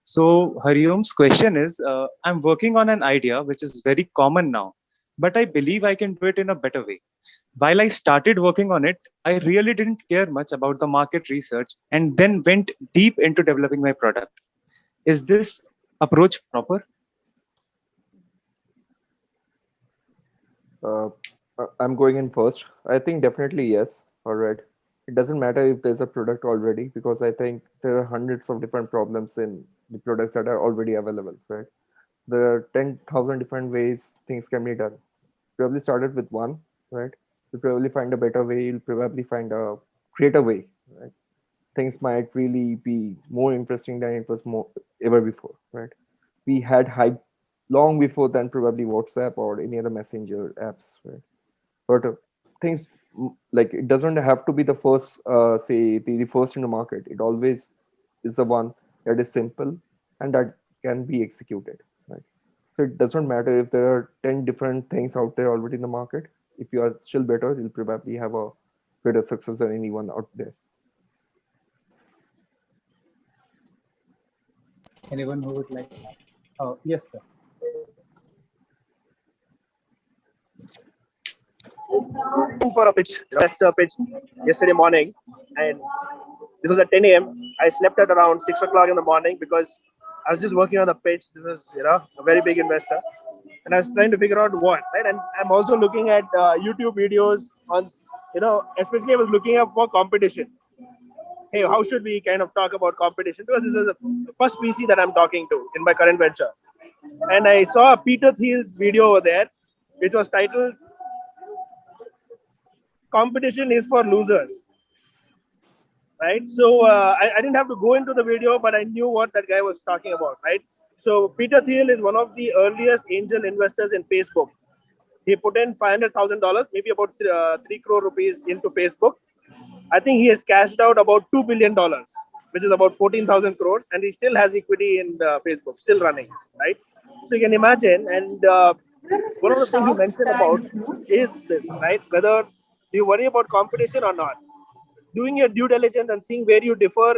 A: So Hariom's question is, I'm working on an idea which is very common now, but I believe I can do it in a better way. While I started working on it, I really didn't care much about the market research and then went deep into developing my product. Is this approach proper?
F: I'm going in first. I think definitely yes. All right. It doesn't matter if there's a product already, because I think there are hundreds of different problems in the products that are already available, right? There are 10,000 different ways things can be done. Probably started with one, right? You'll probably find a better way. You'll probably find a greater way, right? Things might really be more interesting than it was ever before, right? We had hype long before than probably WhatsApp or any other messenger apps, right? But things like it doesn't have to be the first, say the first in the market. It always is the one that is simple and that can be executed, right? So it doesn't matter if there are 10 different things out there already in the market. If you are still better, you'll probably have a greater success than anyone out there.
A: Anyone who would like? Yes, sir.
E: For a pitch, investor pitch yesterday morning, and this was at 10 a.m. I slept at around 6 o'clock in the morning because I was just working on the pitch. This is, a very big investor, and I was trying to figure out what, right? And I'm also looking at YouTube videos on, especially I was looking up for competition. Hey, how should we kind of talk about competition? Because this is the first VC that I'm talking to in my current venture. And I saw Peter Thiel's video over there, which was titled competition is for losers, right? So I didn't have to go into the video, but I knew what that guy was talking about, right? So Peter Thiel is one of the earliest angel investors in Facebook. He put in $500,000, maybe about 3 crore rupees into Facebook. I think he has cashed out about $2 billion, which is about 14,000 crores, and he still has equity in Facebook, still running, right? So you can imagine, and one of the things he mentioned about is this, right? Whether do you worry about competition or not? Doing your due diligence and seeing where you differ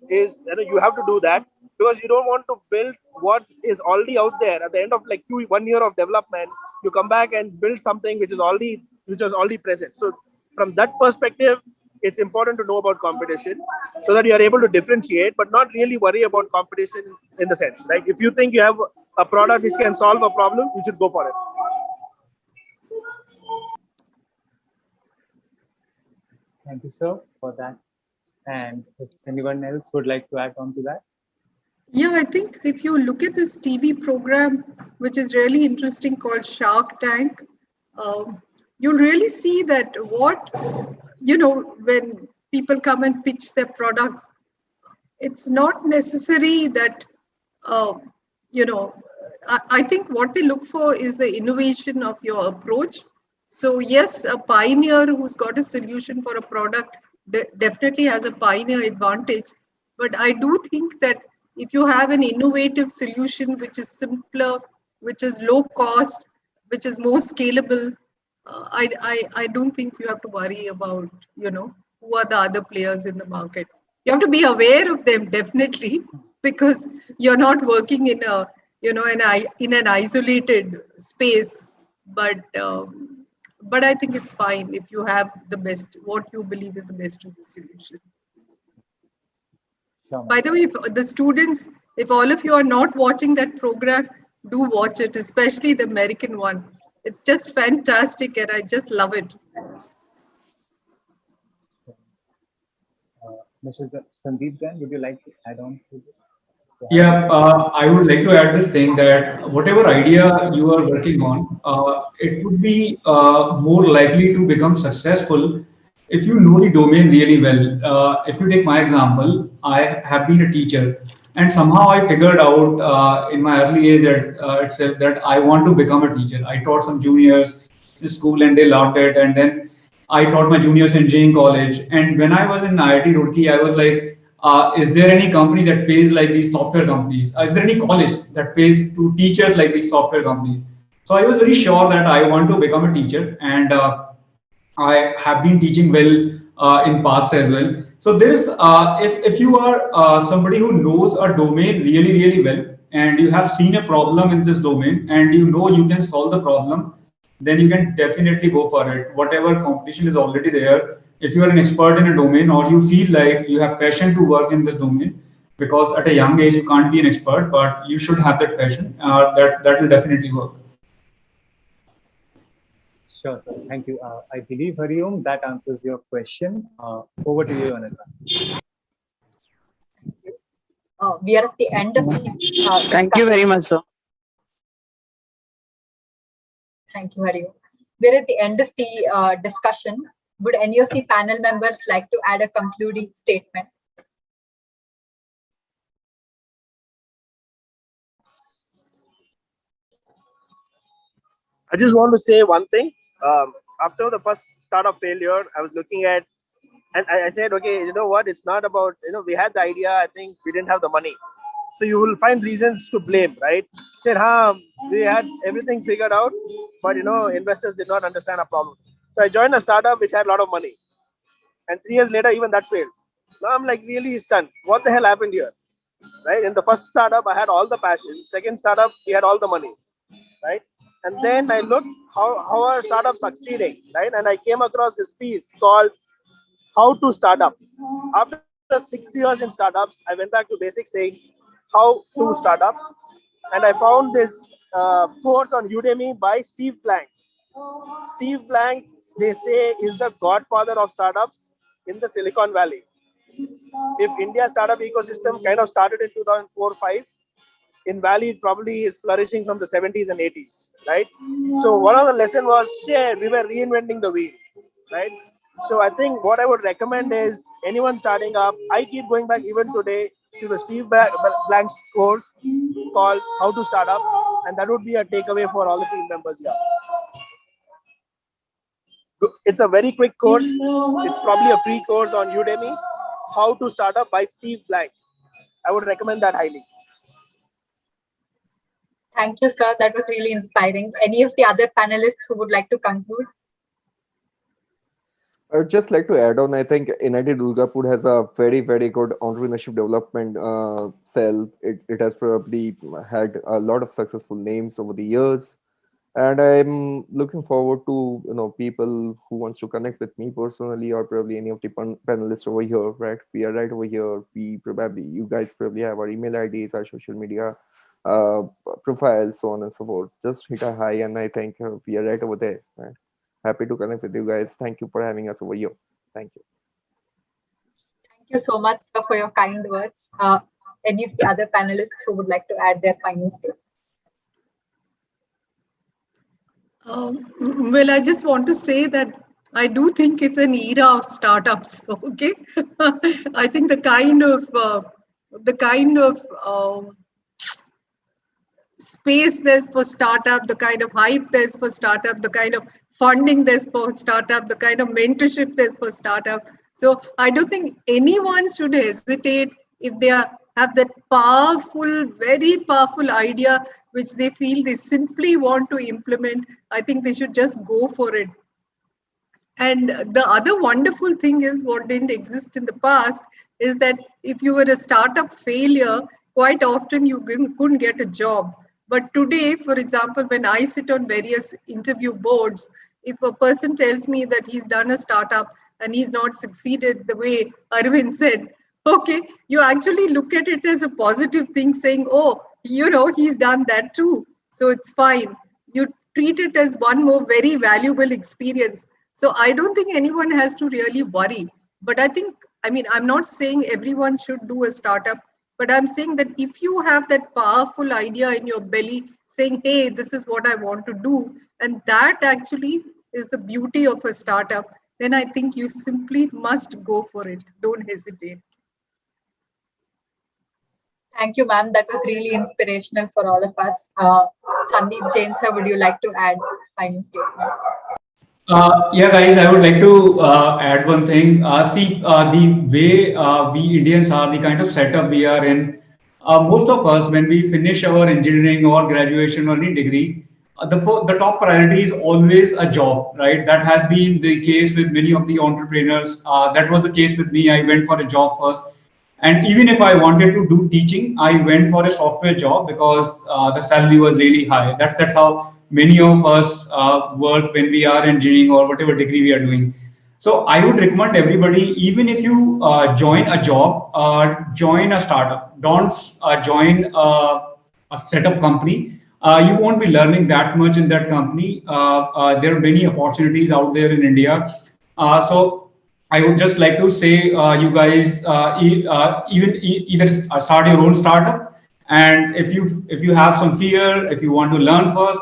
E: is, you have to do that, because you don't want to build what is already out there. At the end of like 1 year of development, you come back and build something which is already present. So from that perspective, it's important to know about competition so that you are able to differentiate, but not really worry about competition in the sense, right? If you think you have a product which can solve a problem, you should go for it.
A: Thank you, sir, for that. And if anyone else would like to add on to that?
B: Yeah, I think if you look at this TV program, which is really interesting, called Shark Tank, you'll really see that when people come and pitch their products, it's not necessary that, I think what they look for is the innovation of your approach. So yes, a pioneer who's got a solution for a product definitely has a pioneer advantage. But I do think that if you have an innovative solution which is simpler, which is low cost, which is more scalable, I don't think you have to worry about, who are the other players in the market. You have to be aware of them, definitely, because you're not working in a, in an isolated space. But I think it's fine if you have the best, what you believe is the best of the solution.
A: Sure.
B: By the way, if all of you are not watching that program, do watch it, especially the American one. It's just fantastic and I just love it.
A: Mr. Sandeep Jain, would you like to add on to this?
C: Yeah, I would like to add this thing that whatever idea you are working on, it would be more likely to become successful if you know the domain really well. If you take my example, I have been a teacher, and somehow I figured out in my early age itself that I want to become a teacher. I taught some juniors in school, and they loved it, and then I taught my juniors in engineering college. And when I was in IIT Roorkee, I was like, is there any company that pays like these software companies? Is there any college that pays to teachers like these software companies? So I was very sure that I want to become a teacher, and I have been teaching well in past as well. So there is, if you are somebody who knows a domain really well, and you have seen a problem in this domain, and you know you can solve the problem, then you can definitely go for it. Whatever competition is already there, if you are an expert in a domain, or you feel like you have passion to work in this domain, because at a young age you can't be an expert, but you should have that passion. That will definitely work.
A: Sure, sir. Thank you. I believe, Hariom, that answers your question. Over to you, Anita.
D: We are at the end of the
G: Thank you very much, sir.
D: Thank you, Hari. We're at the end of the discussion. Would any of the panel members like to add a concluding statement?
E: I just want to say one thing. After the first startup failure, I was looking at, and I said, okay, you know what? It's not about, we had the idea. I think we didn't have the money. So you will find reasons to blame, right? Said, we had everything figured out, but investors did not understand our problem. So I joined a startup which had a lot of money, and 3 years later, even that failed. Now I'm like really stunned. What the hell happened here, right? In the first startup, I had all the passion. Second startup, we had all the money, right? And then I looked how are startups succeeding, right? And I came across this piece called "How to Start Up." After 6 years in startups, I went back to basics, saying how to start up, and I found this course on Udemy by Steve Blank. Steve Blank, they say, is the godfather of startups in the Silicon Valley. If India startup ecosystem kind of started in 2004-5, in Valley it probably is flourishing from the 70s and 80s, right? So one of the lesson was, we were reinventing the wheel, right? So I think what I would recommend is anyone starting up. I keep going back even today to the Steve Blank's course called How to Start Up, and that would be a takeaway for all the team members here. It's a very quick course. It's probably a free course on Udemy. How to Start Up by Steve Blank. I would recommend that highly.
D: Thank you, sir. That was really inspiring. Any of the other panelists who would like to conclude?
F: I would just like to add on, I think NIT Durgapur has a very, very good entrepreneurship development cell. It has probably had a lot of successful names over the years. And I'm looking forward to, people who wants to connect with me personally, or probably any of the panelists over here, right? We are right over here. You guys probably have our email IDs, our social media profiles, so on and so forth. Just hit a hi, and I think we are right over there, right? Happy to connect with you guys. Thank you for having us over here. Thank you.
D: Thank you so much, sir, for your kind words. Any of the other panelists who would like to add their final statement?
B: Well, I just want to say that I do think it's an era of startups. Okay, I think the kind of space there's for startup, the kind of hype there's for startup, the kind of funding there's for startup, the kind of mentorship there's for startup. So I don't think anyone should hesitate if they have that powerful, very powerful idea which they feel they simply want to implement. I think they should just go for it. And the other wonderful thing is, what didn't exist in the past is that if you were a startup failure, quite often you couldn't get a job. But today, for example, when I sit on various interview boards, if a person tells me that he's done a startup and he's not succeeded the way Arvind said, okay, you actually look at it as a positive thing, saying, oh, he's done that too. So it's fine. You treat it as one more very valuable experience. So I don't think anyone has to really worry. But I'm not saying everyone should do a startup, but I'm saying that if you have that powerful idea in your belly saying, hey, this is what I want to do, and that actually is the beauty of a startup, then I think you simply must go for it. Don't hesitate.
D: Thank you, ma'am. That was really inspirational for all of us. Sandeep Jain, sir, would you like to add final statement?
C: Yeah, guys, I would like to add one thing. The way we Indians are, the kind of setup we are in, most of us, when we finish our engineering or graduation or any degree, the top priority is always a job, right? That has been the case with many of the entrepreneurs. That was the case with me. I went for a job first. And even if I wanted to do teaching, I went for a software job because the salary was really high. That's how many of us work when we are engineering or whatever degree we are doing. So I would recommend everybody, even if you join a job, join a startup. Don't join a setup company. You won't be learning that much in that company. There are many opportunities out there in India. So I would just like to say, you guys either start your own startup, and if you have some fear, if you want to learn first,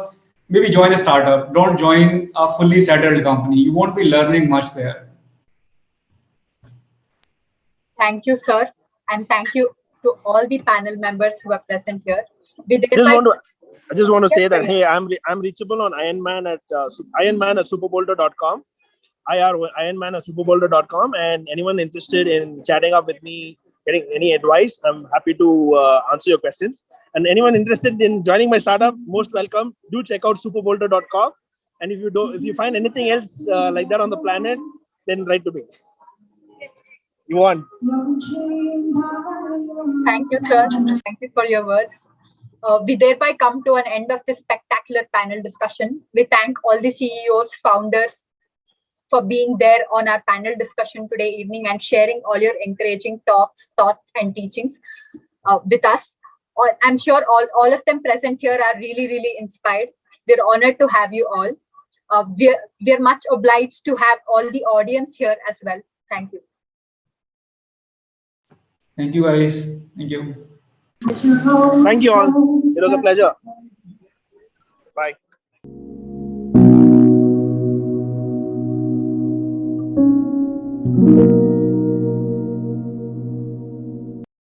C: maybe join a startup. Don't join a fully settled company. You won't be learning much there.
D: Thank you, sir, and thank you to all the panel members who are present here.
E: I just want to say that, hey, I'm reachable on Ironman at Superbolter.com. Ironman at Superbolter.com, and anyone interested in chatting up with me, getting any advice, I'm happy to answer your questions. And anyone interested in joining my startup, most welcome. Do check out Superbolter.com. And if you find anything else like that on the planet, then write to me. You won.
D: Thank you, sir. Thank you for your words. We thereby come to an end of this spectacular panel discussion. We thank all the CEOs, founders, for being there on our panel discussion today evening and sharing all your encouraging talks, thoughts, and teachings with us. I'm sure all of them present here are really, really inspired. We're honored to have you all. We're much obliged to have all the audience here as well. Thank you.
C: Thank you, guys. Thank you.
E: Thank you all. It was a pleasure. Bye.